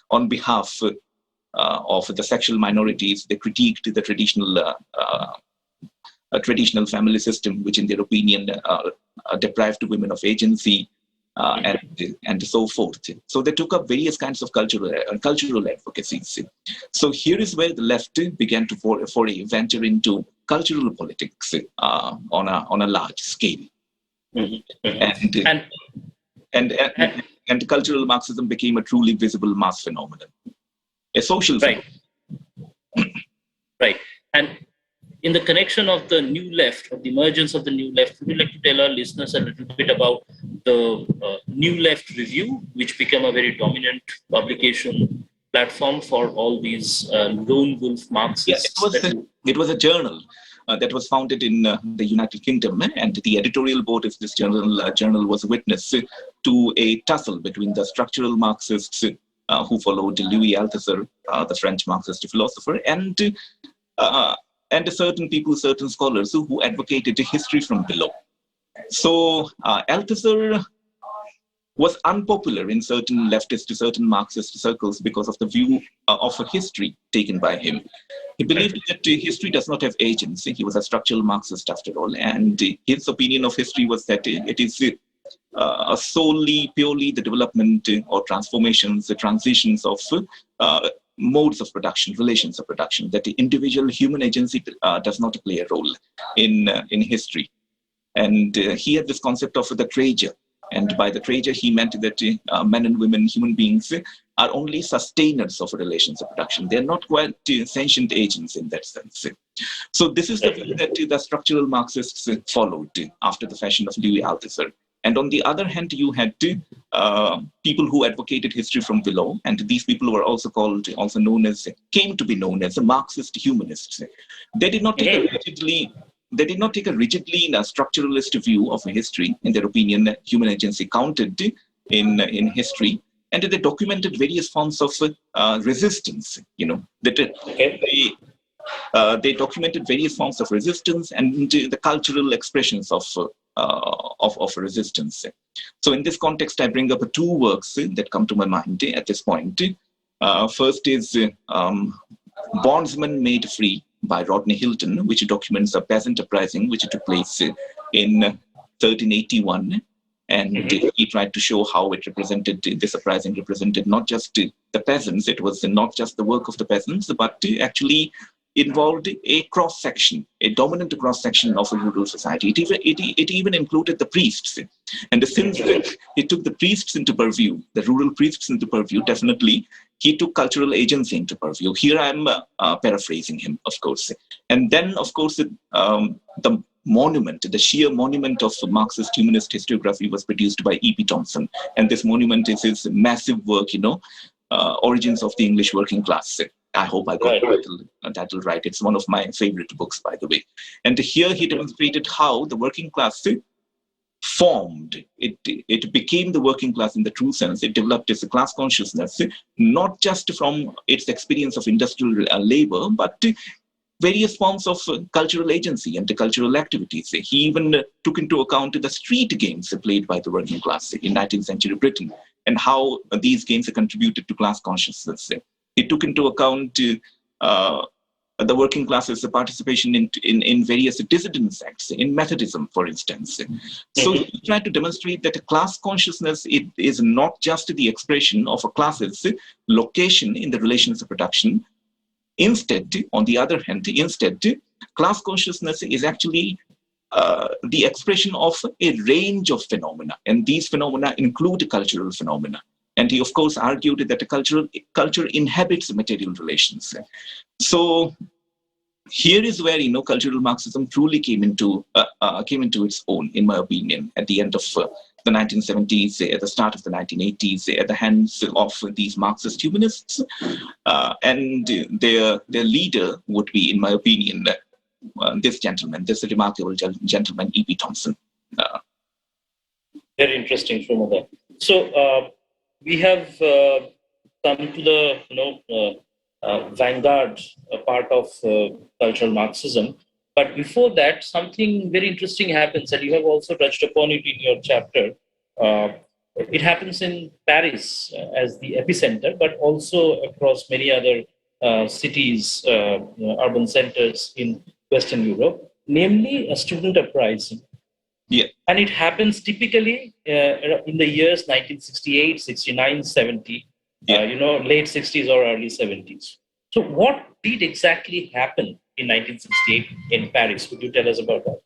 on behalf of the sexual minorities. They critiqued the traditional family system, which in their opinion deprived women of agency, and so forth. So they took up various kinds of cultural advocacies. So here is where the left began to venture into cultural politics on a large scale. And cultural Marxism became a truly visible mass phenomenon, a social phenomenon. Right. And in the connection of the new left, of the emergence of the new left, would you like to tell our listeners a little bit about the New Left Review, which became a very dominant publication platform for all these lone wolf Marxists? It was a journal. that was founded in the United Kingdom, and the editorial board of this journal was a witness to a tussle between the structural Marxists who followed Louis Althusser, the French Marxist philosopher, and certain people, certain scholars who advocated history from below. So Althusser was unpopular in certain leftist, certain Marxist circles because of the view of a history taken by him. He believed that history does not have agency. He was a structural Marxist after all, and his opinion of history was that it is solely, purely the development or transformations, the transitions of modes of production, relations of production, that the individual human agency does not play a role in history. And he had this concept of the treasure. And by the treasure, he meant that men and women, human beings, are only sustainers of relations of production. They're not quite sentient agents in that sense. So this is the view that the structural Marxists followed after the fashion of Louis Althusser. And on the other hand, you had people who advocated history from below, and these people were also came to be known as Marxist humanists. They did not take a rigidly structuralist view of history. In their opinion, human agency counted in history, and they documented various forms of resistance. They documented various forms of resistance and the cultural expressions of resistance. So in this context, I bring up two works that come to my mind at this point. First is Bondsmen Made Free by Rodney Hilton, which documents a peasant uprising which took place in 1381. And he tried to show how this uprising represented not just the peasants, it was not just the work of the peasants, but actually involved a cross-section, a dominant cross-section of a rural society. It even included the priests. And since it took the priests into purview, the rural priests into purview, definitely he took cultural agency into purview. Here I'm paraphrasing him, of course. And then, of course, the monument, the sheer monument of Marxist humanist historiography was produced by E.P. Thompson. And this monument is his massive work, Origins of the English Working Class. I hope I got the title right. It's one of my favorite books, by the way. And here he demonstrated how the working class formed. It became the working class in the true sense. It developed its class consciousness, not just from its experience of industrial labor, but various forms of cultural agency and cultural activities. He even took into account the street games played by the working class in 19th century Britain and how these games contributed to class consciousness. He took into account the working class's participation in various dissident sects, in Methodism, for instance. So he tried to demonstrate that class consciousness is not just the expression of a class's location in the relations of production. Instead, on the other hand, class consciousness is actually the expression of a range of phenomena, and these phenomena include cultural phenomena. And he, of course, argued that culture inhabits material relations. So here is where cultural Marxism truly came into its own, in my opinion, at the end of the 1970s, at the start of the 1980s, at the hands of these Marxist humanists, and their leader would be, in my opinion, this remarkable gentleman, E.P. Thompson. Very interesting, Shravan. So we have come to the vanguard part of cultural Marxism. But before that, something very interesting happens, and you have also touched upon it in your chapter. It happens in Paris as the epicenter, but also across many other cities, urban centers in Western Europe, namely a student uprising. Yeah. And it happens typically in the years 1968, 69, 70, late 60s or early 70s. So what did exactly happen in 1968 in Paris? Could you tell us about that?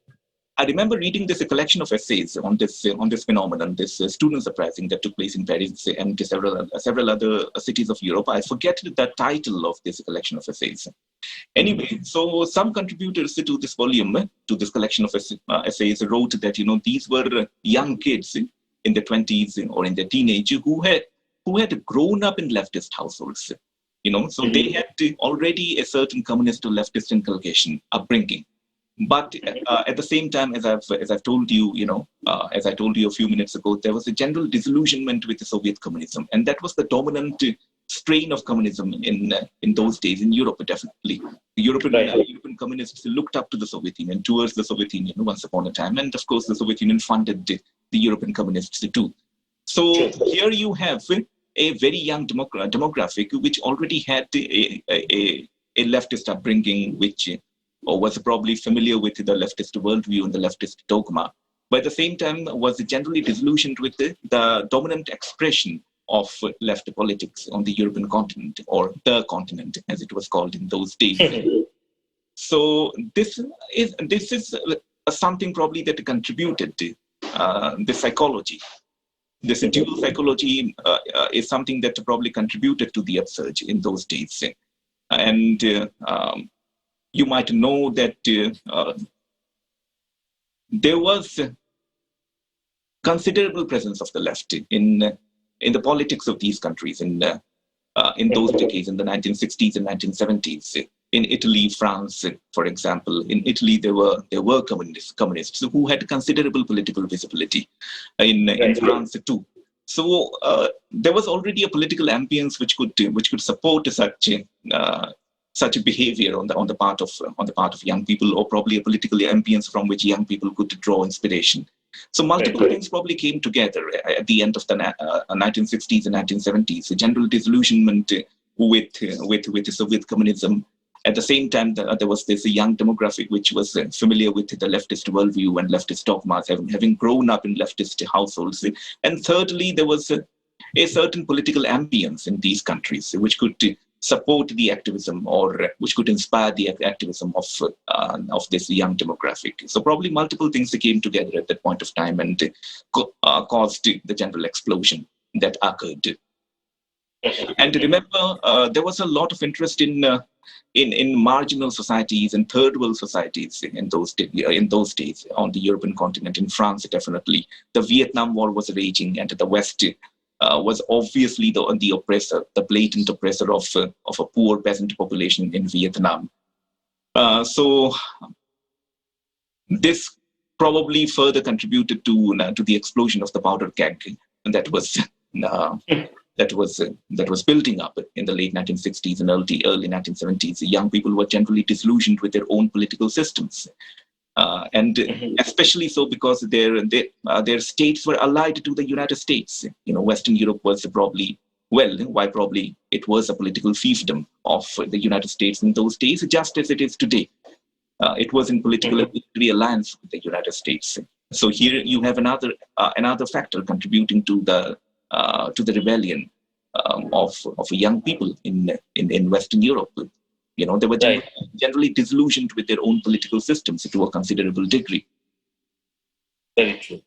I remember reading this collection of essays on this phenomenon, this students uprising that took place in Paris and several other cities of Europe. I forget the title of this collection of essays. Anyway, so some contributors to this volume, to this collection of essays, wrote that these were young kids in their 20s or in their teenage who had grown up in leftist households. So they had already a certain communist or leftist inculcation, upbringing. But at the same time, as I've told you, as I told you a few minutes ago, there was a general disillusionment with the Soviet communism, and that was the dominant strain of communism in those days in Europe. Definitely, the European communists looked up to the Soviet Union, towards the Soviet Union once upon a time, and of course, the Soviet Union funded the European communists too. So here you have a very young demographic which already had a leftist upbringing, which or was probably familiar with the leftist worldview and the leftist dogma, but at the same time was generally disillusioned with the dominant expression of left politics on the European continent, or the continent as it was called in those days. So this is something probably that contributed to the psychology. This dual psychology is something that probably contributed to the upsurge in those days. And you might know that there was considerable presence of the left in the politics of these countries in those decades, in the 1960s and 1970s. In Italy, France, for example, in Italy there were communists who had considerable political visibility. In France too. So there was already a political ambience which could support such a behavior on the part of young people, or probably a political ambience from which young people could draw inspiration. So multiple things probably came together at the end of the 1960s and 1970s. A general disillusionment with the Soviet communism. At the same time, there was this young demographic which was familiar with the leftist worldview and leftist dogmas, having grown up in leftist households. And thirdly, there was a certain political ambience in these countries which could support the activism, or which could inspire the activism of this young demographic. So probably multiple things that came together at that point of time and caused the general explosion that occurred. And remember, there was a lot of interest in marginal societies and third world societies in those days on the European continent. In France, definitely, the Vietnam War was raging, and the West was obviously the oppressor, the blatant oppressor of a poor peasant population in Vietnam. So this probably further contributed to the explosion of the powder keg that was building up in the late 1960s and early 1970s. Young people were generally disillusioned with their own political systems. And especially so because their states were allied to the United States. Western Europe was probably it was a political fiefdom of the United States in those days, just as it is today. It was in political and military alliance with the United States. So here you have another factor contributing to the rebellion of young people in Western Europe. They were generally disillusioned with their own political systems to a considerable degree. Very true.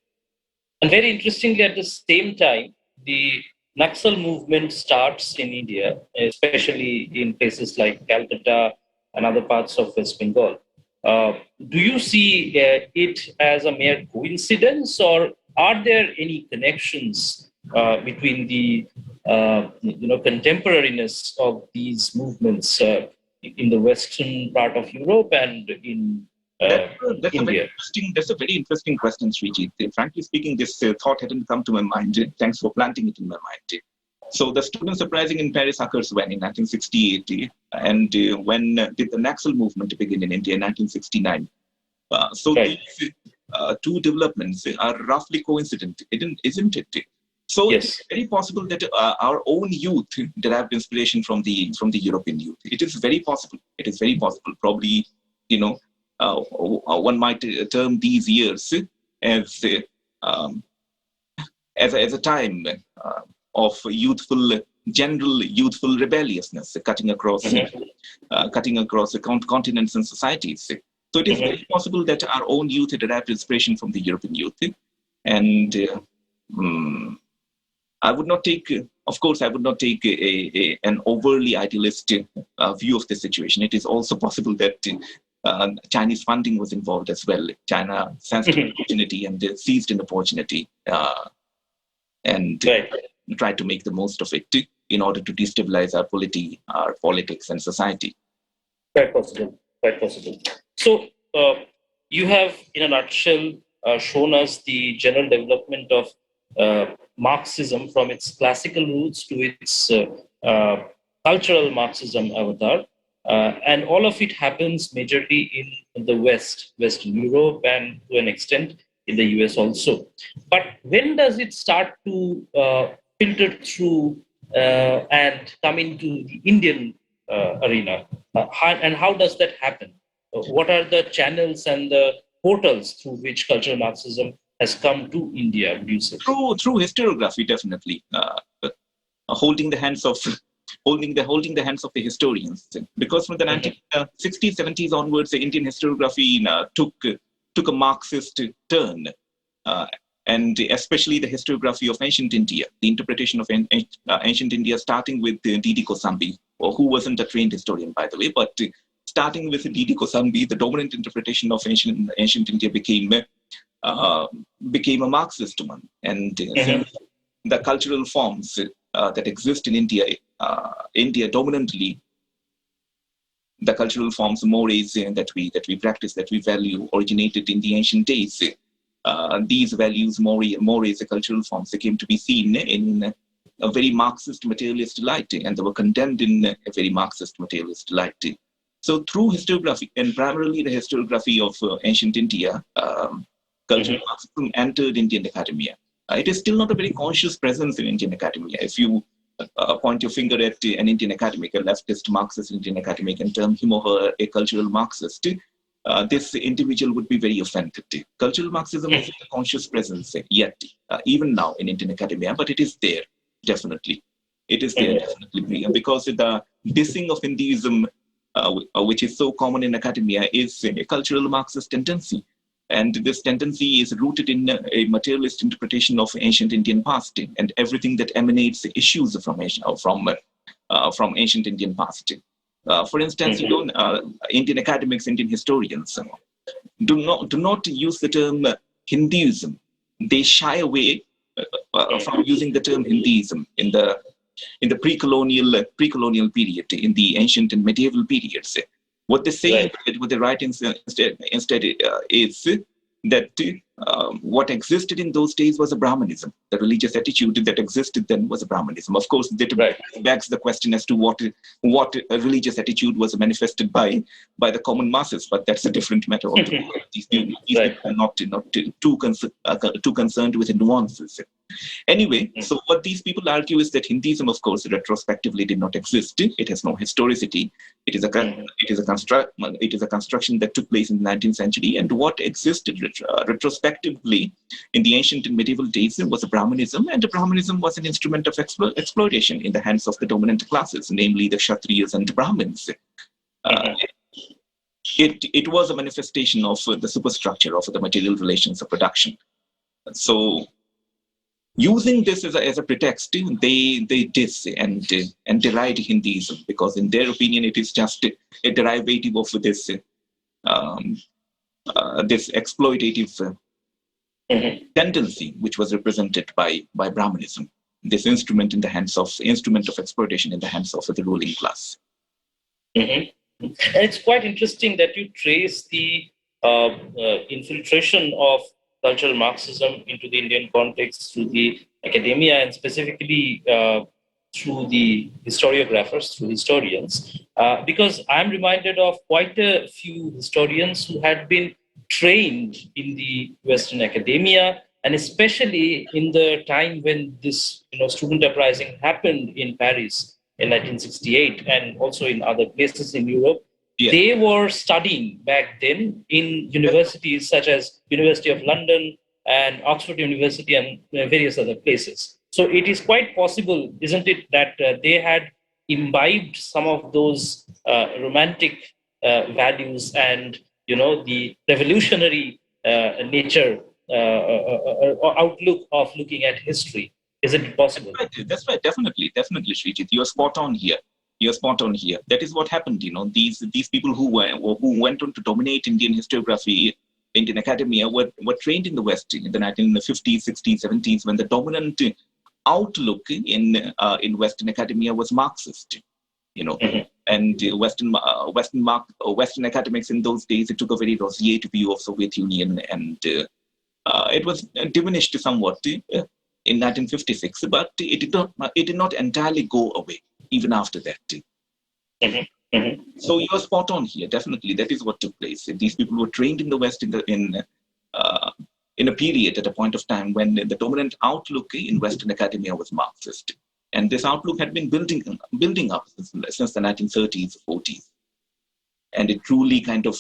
And very interestingly, at the same time, the Naxal movement starts in India, especially in places like Calcutta and other parts of West Bengal. Do you see it as a mere coincidence, or are there any connections between the contemporariness of these movements in the western part of Europe and in India? That's a very interesting question, Sreejit. Frankly speaking, this thought hadn't come to my mind. Thanks for planting it in my mind. So the students' uprising in Paris occurs when? In 1968. And when did the Naxal movement begin in India? In 1969. These two developments are roughly coincident, isn't it? So It's very possible that our own youth derived inspiration from the European youth. It is very possible. Probably, one might term these years as a time of general youthful rebelliousness, cutting across continents and societies. So it is very possible that our own youth derived inspiration from the European youth, and I would not take an overly idealistic view of the situation. It is also possible that Chinese funding was involved as well. China sensed an opportunity and seized an opportunity and tried to make the most of it in order to destabilize our politics and society. Quite possible. So you have, in a nutshell, shown us the general development of Marxism from its classical roots to its cultural Marxism avatar. And all of it happens majorly in the Western Europe, and to an extent in the US also. But when does it start to filter through and come into the Indian arena? And how does that happen? What are the channels and the portals through which cultural Marxism has come to India, would you say? Through historiography, definitely. Holding the hands of the historians, because from the 1960s, 70s onwards, the Indian historiography took a Marxist turn, and especially the historiography of ancient India, the interpretation of ancient India, starting with D.D. Kosambi, who wasn't a trained historian, by the way, but starting with D.D. Kosambi, the dominant interpretation of ancient India became a Marxist one, and the cultural forms that exist in India dominantly, the cultural forms, mores that we practice, that we value, originated in the ancient days. These values, mores, the cultural forms, they came to be seen in a very Marxist materialist light, and they were condemned in a very Marxist materialist light. So through historiography, and primarily the historiography of ancient India, cultural Marxism entered Indian academia. It is still not a very conscious presence in Indian academia. If you point your finger at an Indian academic, a leftist Marxist Indian academic, and term him or her a cultural Marxist, this individual would be very offended. Cultural Marxism isn't a conscious presence yet, even now in Indian academia, but it is there, definitely. It is there, definitely. Because the dissing of Hinduism, which is so common in academia, is a cultural Marxist tendency. And this tendency is rooted in a materialist interpretation of ancient Indian past, and everything that emanates issues from ancient Indian past. For instance, Indian academics, Indian historians do not use the term Hinduism. They shy away from using the term Hinduism in the pre-colonial period, in the ancient and medieval periods. What they say, what they write instead is that what existed in those days was a Brahmanism. The religious attitude that existed then was a Brahmanism. Of course, that begs the question as to what a religious attitude was manifested by the common masses, but that's a different matter altogether. These people are not too concerned with the nuances. Anyway, so what these people argue is that Hinduism, of course, retrospectively did not exist. It has no historicity. It is a construction that took place in the 19th century, and what existed retrospectively in the ancient and medieval days was a Brahmanism, and Brahmanism was an instrument of exploitation in the hands of the dominant classes, namely the Kshatriyas and Brahmins. It was a manifestation of the superstructure of the material relations of production. So, using this as a pretext, they diss and deride Hinduism, because in their opinion it is just a derivative of this exploitative tendency which was represented by Brahmanism, this instrument of exploitation in the hands of the ruling class. And it's quite interesting that you trace the infiltration of cultural Marxism into the Indian context through the academia, and specifically through the historiographers, through historians, because I'm reminded of quite a few historians who had been trained in the Western academia, and especially in the time when this student uprising happened in Paris in 1968, and also in other places in Europe. They were studying back then in universities such as University of London and Oxford University and various other places. So it is quite possible, isn't it, that they had imbibed some of those romantic values and the revolutionary nature or outlook of looking at history. Isn't it possible? That's right. Definitely, Sreejit. You're spot on here. That is what happened. These people who went on to dominate Indian historiography, Indian academia, were trained in the West in the 1950s, 60s, 70s, when the dominant outlook in Western academia was Marxist. And Western academics in those days, it took a very roseate view of Soviet Union, and it was diminished somewhat in 1956, but it did not entirely go away even after that. So you're spot on here. Definitely, that is what took place. These people were trained in the West in a period, at a point of time, when the dominant outlook in Western academia was Marxist, and this outlook had been building up since the 1930s, 40s, and it truly kind of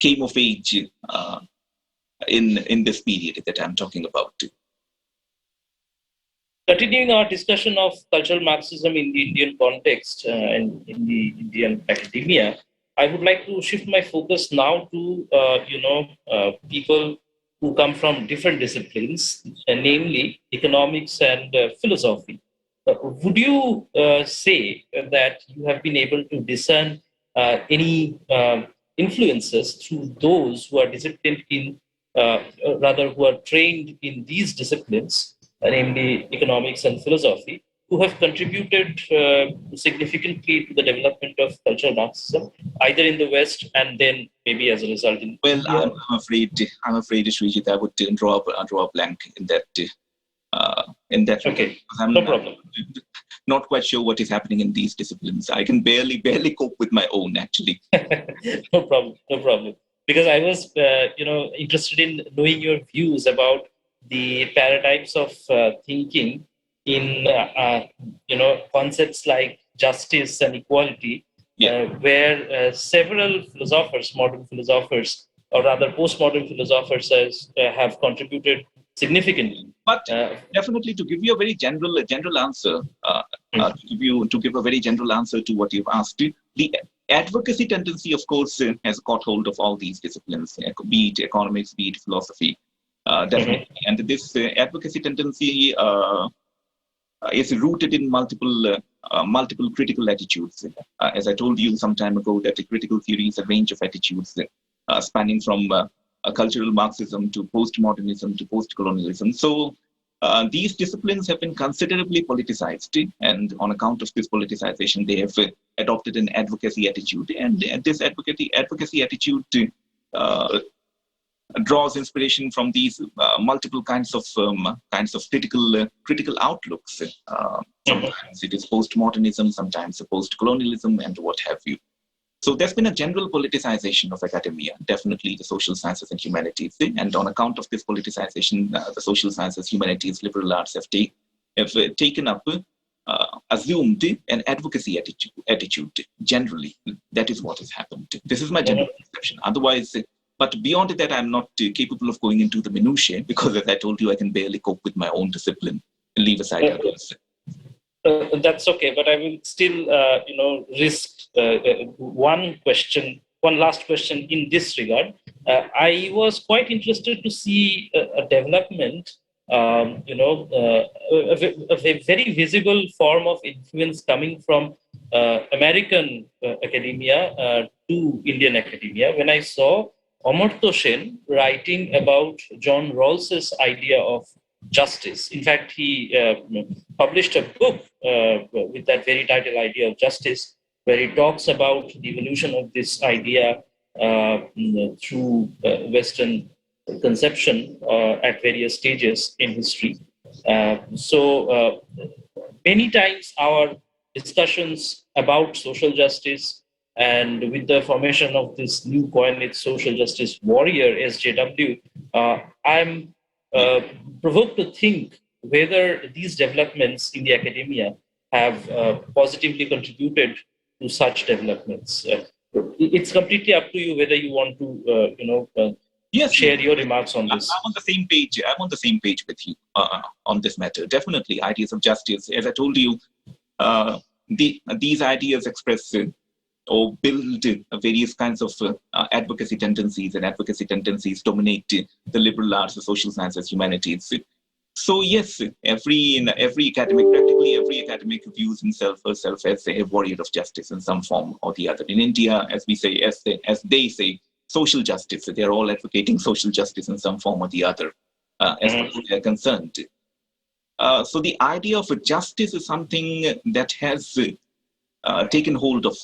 came of age in this period that I'm talking about. Continuing our discussion of cultural Marxism in the Indian context and in the Indian academia, I would like to shift my focus now to people who come from different disciplines, namely economics and philosophy. Would you say that you have been able to discern any influences through those who are disciplined in, who are trained in these disciplines, namely economics and philosophy, who have contributed significantly to the development of cultural Marxism, either in the West and then maybe as a result in Well, India? I'm afraid, Sreejit, I would draw a blank in that. Okay, no problem. Not quite sure what is happening in these disciplines. I can barely cope with my own, actually. No problem. Because I was, interested in knowing your views about the paradigms of thinking in, concepts like justice and equality, where several philosophers, modern philosophers, or rather postmodern philosophers, have contributed significantly. But definitely, to give you a very general answer, to give a very general answer to what you've asked, the advocacy tendency, of course, has got hold of all these disciplines, be it economics, be it philosophy, definitely. And this advocacy tendency is rooted in multiple critical attitudes. As I told you some time ago, that the critical theory is a range of attitudes spanning from cultural Marxism to postmodernism to postcolonialism. So these disciplines have been considerably politicized, and on account of this politicization, they have adopted an advocacy attitude. And this advocacy attitude draws inspiration from these multiple kinds of critical outlooks. Sometimes it is postmodernism, sometimes postcolonialism, and what have you. So there's been a general politicization of academia, definitely the social sciences and humanities. And on account of this politicization, the social sciences, humanities, liberal arts have taken up, assumed an advocacy attitude generally. That is what has happened. This is my general perception. Otherwise, but beyond that, I'm not capable of going into the minutiae, because as I told you, I can barely cope with my own discipline and leave aside others. That's okay, but I will still, risk one last question in this regard. I was quite interested to see a development, a very visible form of influence coming from American academia to Indian academia. When I saw Amartya writing about John Rawls's idea of justice. In fact, he published a book with that very title, Idea of Justice, where he talks about the evolution of this idea through Western conception at various stages in history. So many times our discussions about social justice, and with the formation of this new coinage, social justice warrior, SJW, I'm provoked to think whether these developments in the academia have positively contributed to such developments. It's completely up to you whether you want to, share your remarks on this. I'm on the same page. I'm on the same page with you on this matter. Definitely, ideas of justice. As I told you, these ideas express or build various kinds of advocacy tendencies, and advocacy tendencies dominate the liberal arts, the social sciences, humanities. So yes, practically every academic views himself or herself as a warrior of justice in some form or the other. In India, as they say, social justice. They are all advocating social justice in some form or the other, as far as they are concerned. So the idea of justice is something that has taken hold of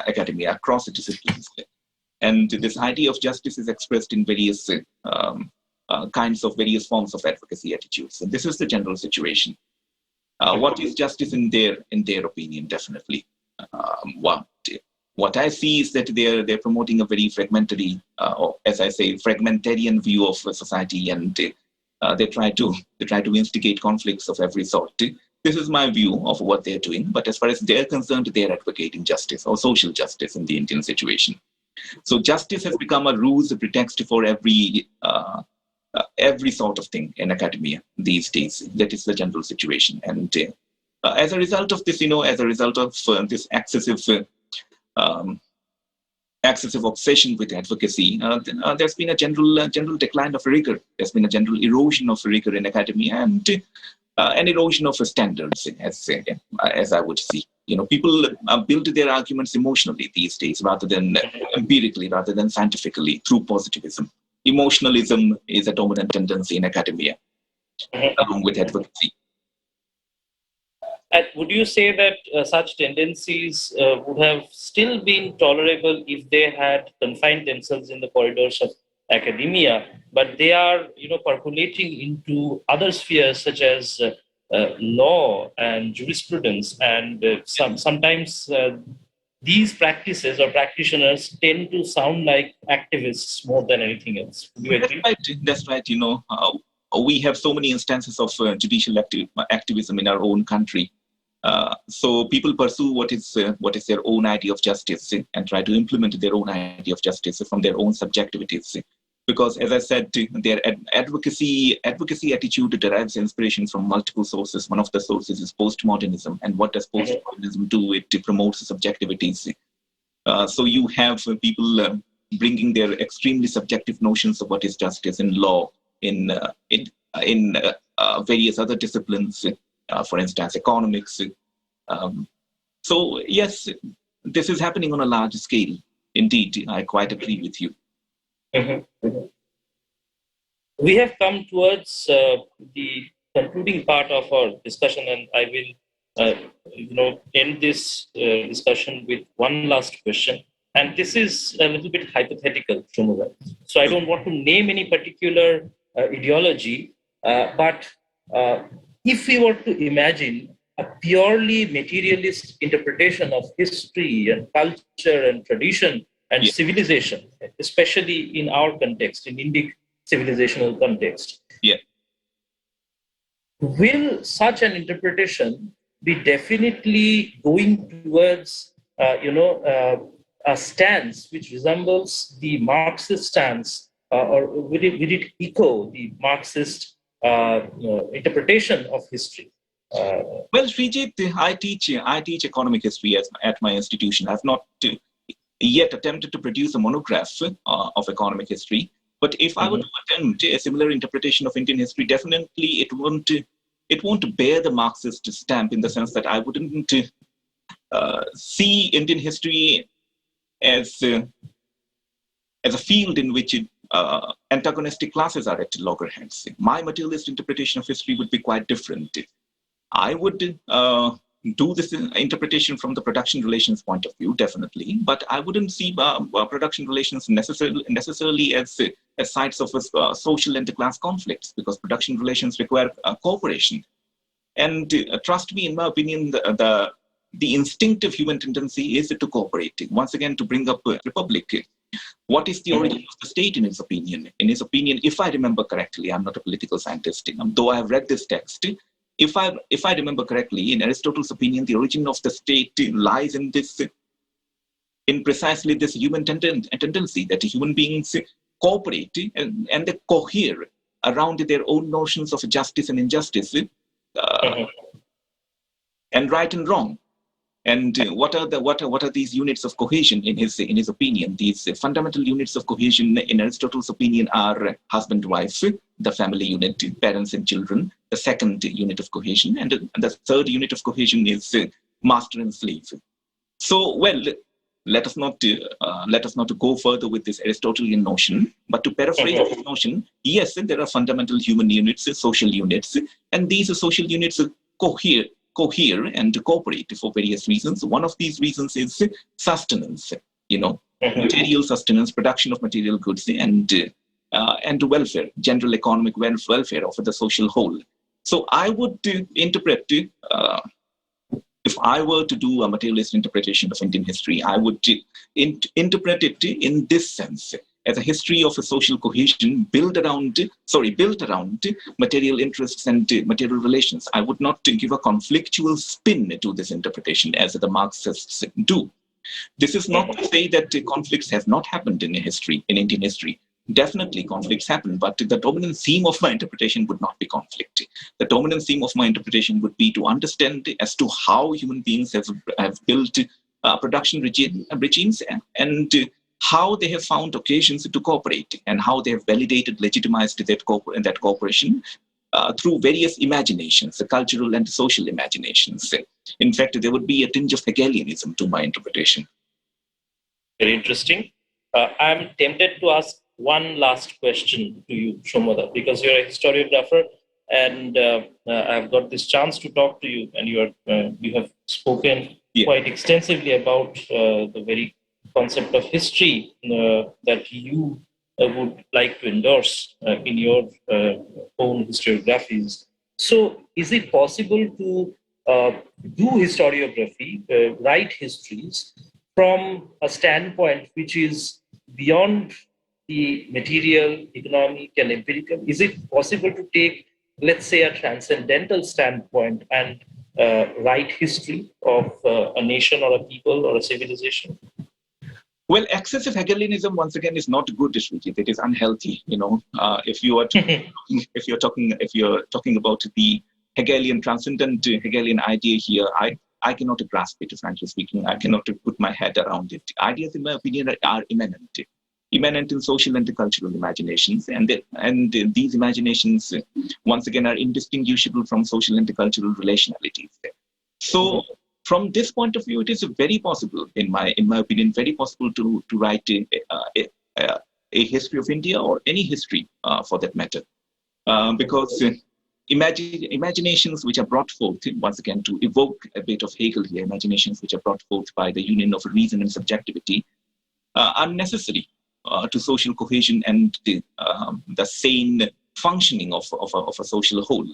academia across the disciplines. And this idea of justice is expressed in various various forms of advocacy attitudes. And this is the general situation. What is justice in their opinion? Definitely. What I see is that they're promoting a very fragmentary, or as I say, fragmentarian view of society, and they try to instigate conflicts of every sort. This is my view of what they're doing. But as far as they're concerned, they're advocating justice or social justice in the Indian situation. So justice has become a ruse, a pretext for every sort of thing in academia these days. That is the general situation. And as a result of this, as a result of this excessive obsession with advocacy, there's been a general decline of rigor. There's been a general erosion of rigor in academia, and an erosion of standards, as I would see. People build their arguments emotionally these days, rather than empirically, rather than scientifically, through positivism. Emotionalism is a dominant tendency in academia, along with advocacy. And would you say that such tendencies would have still been tolerable if they had confined themselves in the corridors of academia, but they are, percolating into other spheres such as law and jurisprudence, and sometimes these practices or practitioners tend to sound like activists more than anything else. Do you agree? That's right. We have so many instances of judicial activism in our own country. So people pursue what is their own idea of justice and try to implement their own idea of justice from their own subjectivities. Because, as I said, their advocacy attitude derives inspiration from multiple sources. One of the sources is postmodernism. And what does postmodernism do? It promotes subjectivities. So you have people bringing their extremely subjective notions of what is justice in law, in various other disciplines, for instance, economics. So yes, this is happening on a large scale. Indeed, I quite agree with you. We have come towards the concluding part of our discussion, and I will, end this discussion with one last question. And this is a little bit hypothetical, Shomuga. So I don't want to name any particular ideology, but if we were to imagine a purely materialist interpretation of history and culture and tradition and civilization, especially in our context, in Indic civilizational context, will such an interpretation be definitely going towards, a stance which resembles the Marxist stance, or will it echo the Marxist interpretation of history? Well, Sreejit, I teach economic history at my institution. I've not yet attempted to produce a monograph of economic history. But if I were to attempt a similar interpretation of Indian history, definitely it won't bear the Marxist stamp, in the sense that I wouldn't see Indian history as a field in which antagonistic classes are at loggerheads. My materialist interpretation of history would be quite different. I would do this interpretation from the production relations point of view, definitely, but I wouldn't see production relations necessarily as sites of social and class conflicts, because production relations require cooperation. And trust me, in my opinion, the instinctive human tendency is to cooperate. Once again, to bring up republic. What is the origin of the state in his opinion? In his opinion, if I remember correctly, I'm not a political scientist, though I have read this text. If I remember correctly, in Aristotle's opinion, the origin of the state lies in precisely this human tendency that human beings cooperate and they cohere around their own notions of justice and injustice, and right and wrong. And what are these units of cohesion in his opinion? These fundamental units of cohesion in Aristotle's opinion are husband-wife, the family unit, parents and children, the second unit of cohesion, and the third unit of cohesion is master and slave. So, well, let us not go further with this Aristotelian notion, but to paraphrase this notion, yes, there are fundamental human units, social units, and these social units cohere and cooperate for various reasons. One of these reasons is sustenance, material sustenance, production of material goods, and welfare, general economic welfare of the social whole. So I would interpret, if I were to do a materialist interpretation of Indian history, I would interpret it in this sense, as a history of a social cohesion built around material interests and material relations. I would not give a conflictual spin to this interpretation as the Marxists do. This is not to say that conflicts have not happened in Indian history. Definitely conflicts happen, but the dominant theme of my interpretation would not be conflict. The dominant theme of my interpretation would be to understand as to how human beings have built production regimes and how they have found occasions to cooperate and how they have validated, legitimized that cooperation through various imaginations, the cultural and social imaginations. In fact, there would be a tinge of Hegelianism to my interpretation. Very interesting. I'm tempted to ask one last question to you, Saumya, because you're a historiographer, and I've got this chance to talk to you, and you have spoken quite extensively about the very concept of history that you would like to endorse in your own historiographies. So, is it possible to do historiography, write histories from a standpoint which is beyond the material, economic, and empirical? Is it possible to take, let's say, a transcendental standpoint and write history of a nation or a people or a civilization? Well, excessive Hegelianism once again is not good, Sreejit. It is unhealthy. If you're talking about the Hegelian transcendent Hegelian idea here, I cannot grasp it. Frankly speaking, I cannot put my head around it. Ideas, in my opinion, are immanent in social and cultural imaginations, and these imaginations once again are indistinguishable from social and cultural relationalities. So, from this point of view, it is very possible, in my opinion, very possible to write a history of India or any history for that matter, because imaginations which are brought forth, once again, to evoke a bit of Hegel here, imaginations which are brought forth by the union of reason and subjectivity are necessary to social cohesion and the sane functioning of a social whole.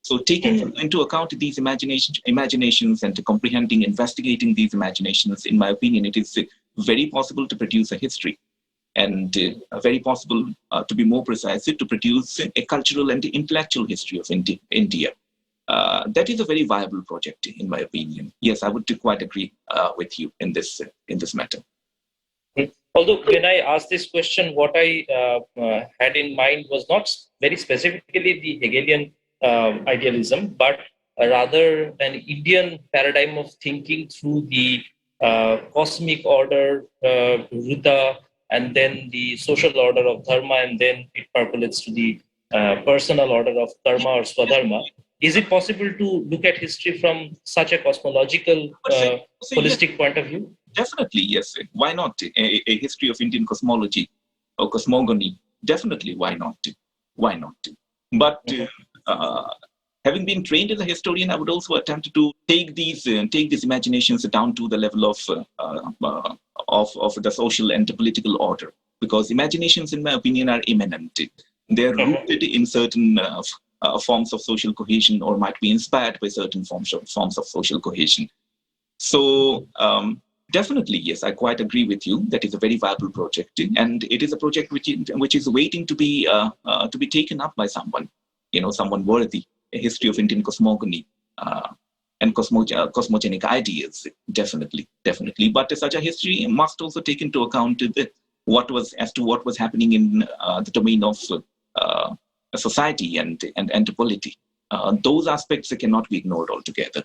So taking into account these imaginations and comprehending, investigating these imaginations, in my opinion, it is very possible to produce a history, and very possible, to be more precise, to produce a cultural and intellectual history of India. That is a very viable project, in my opinion. Yes, I would quite agree with you in this matter. Although when I asked this question, what I had in mind was not very specifically the Hegelian idealism, but rather an Indian paradigm of thinking through the cosmic order, Rita, and then the social order of Dharma, and then it percolates to the personal order of Karma or Swadharma. Is it possible to look at history from such a cosmological, holistic point of view? Definitely, yes. Why not? A history of Indian cosmology or cosmogony. Definitely, why not? Why not? But having been trained as a historian, I would also attempt to take these imaginations down to the level of the social and political order, because imaginations, in my opinion, are immanent. They're rooted in certain forms of social cohesion, or might be inspired by certain forms of social cohesion. So definitely, yes, I quite agree with you. That is a very viable project, and it is a project which is waiting to be taken up by someone, someone worthy. A history of Indian cosmogony and cosmogenic ideas, definitely. But such a history must also take into account what was happening in the domain of society and polity. Those aspects cannot be ignored altogether.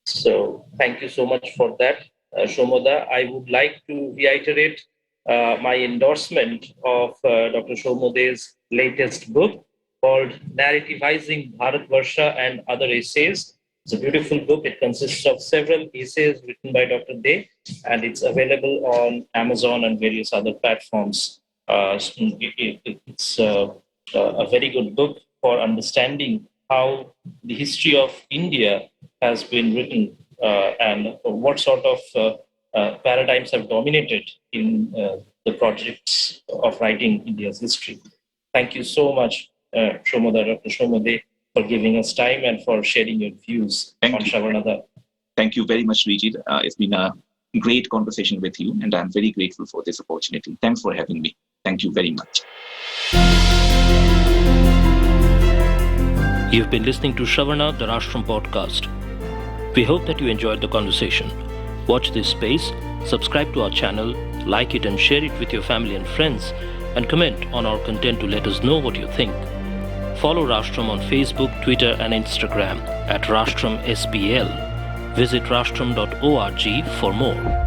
So thank you so much for that, Saumya. I would like to reiterate my endorsement of Dr. Saumya Dey's latest book called Narrativizing Bharatvarsha and Other Essays, It's a beautiful book. It consists of several essays written by Dr. Dey, and it's available on Amazon and various other platforms. It's a very good book for understanding how the history of India has been written and what sort of paradigms have dominated in the projects of writing India's history. Thank you so much, Dr. Saumya Dey, for giving us time and for sharing your views on shravaNa. Thank you very much, Sreejit. It's been a great conversation with you, and I'm very grateful for this opportunity. Thanks for having me. Thank you very much. You've been listening to shravaNa, the Rashtram Podcast. We hope that you enjoyed the conversation. Watch this space, subscribe to our channel, like it and share it with your family and friends, and comment on our content to let us know what you think. Follow Rashtram on Facebook, Twitter and Instagram at Rashtram SPL. Visit rashtram.org for more.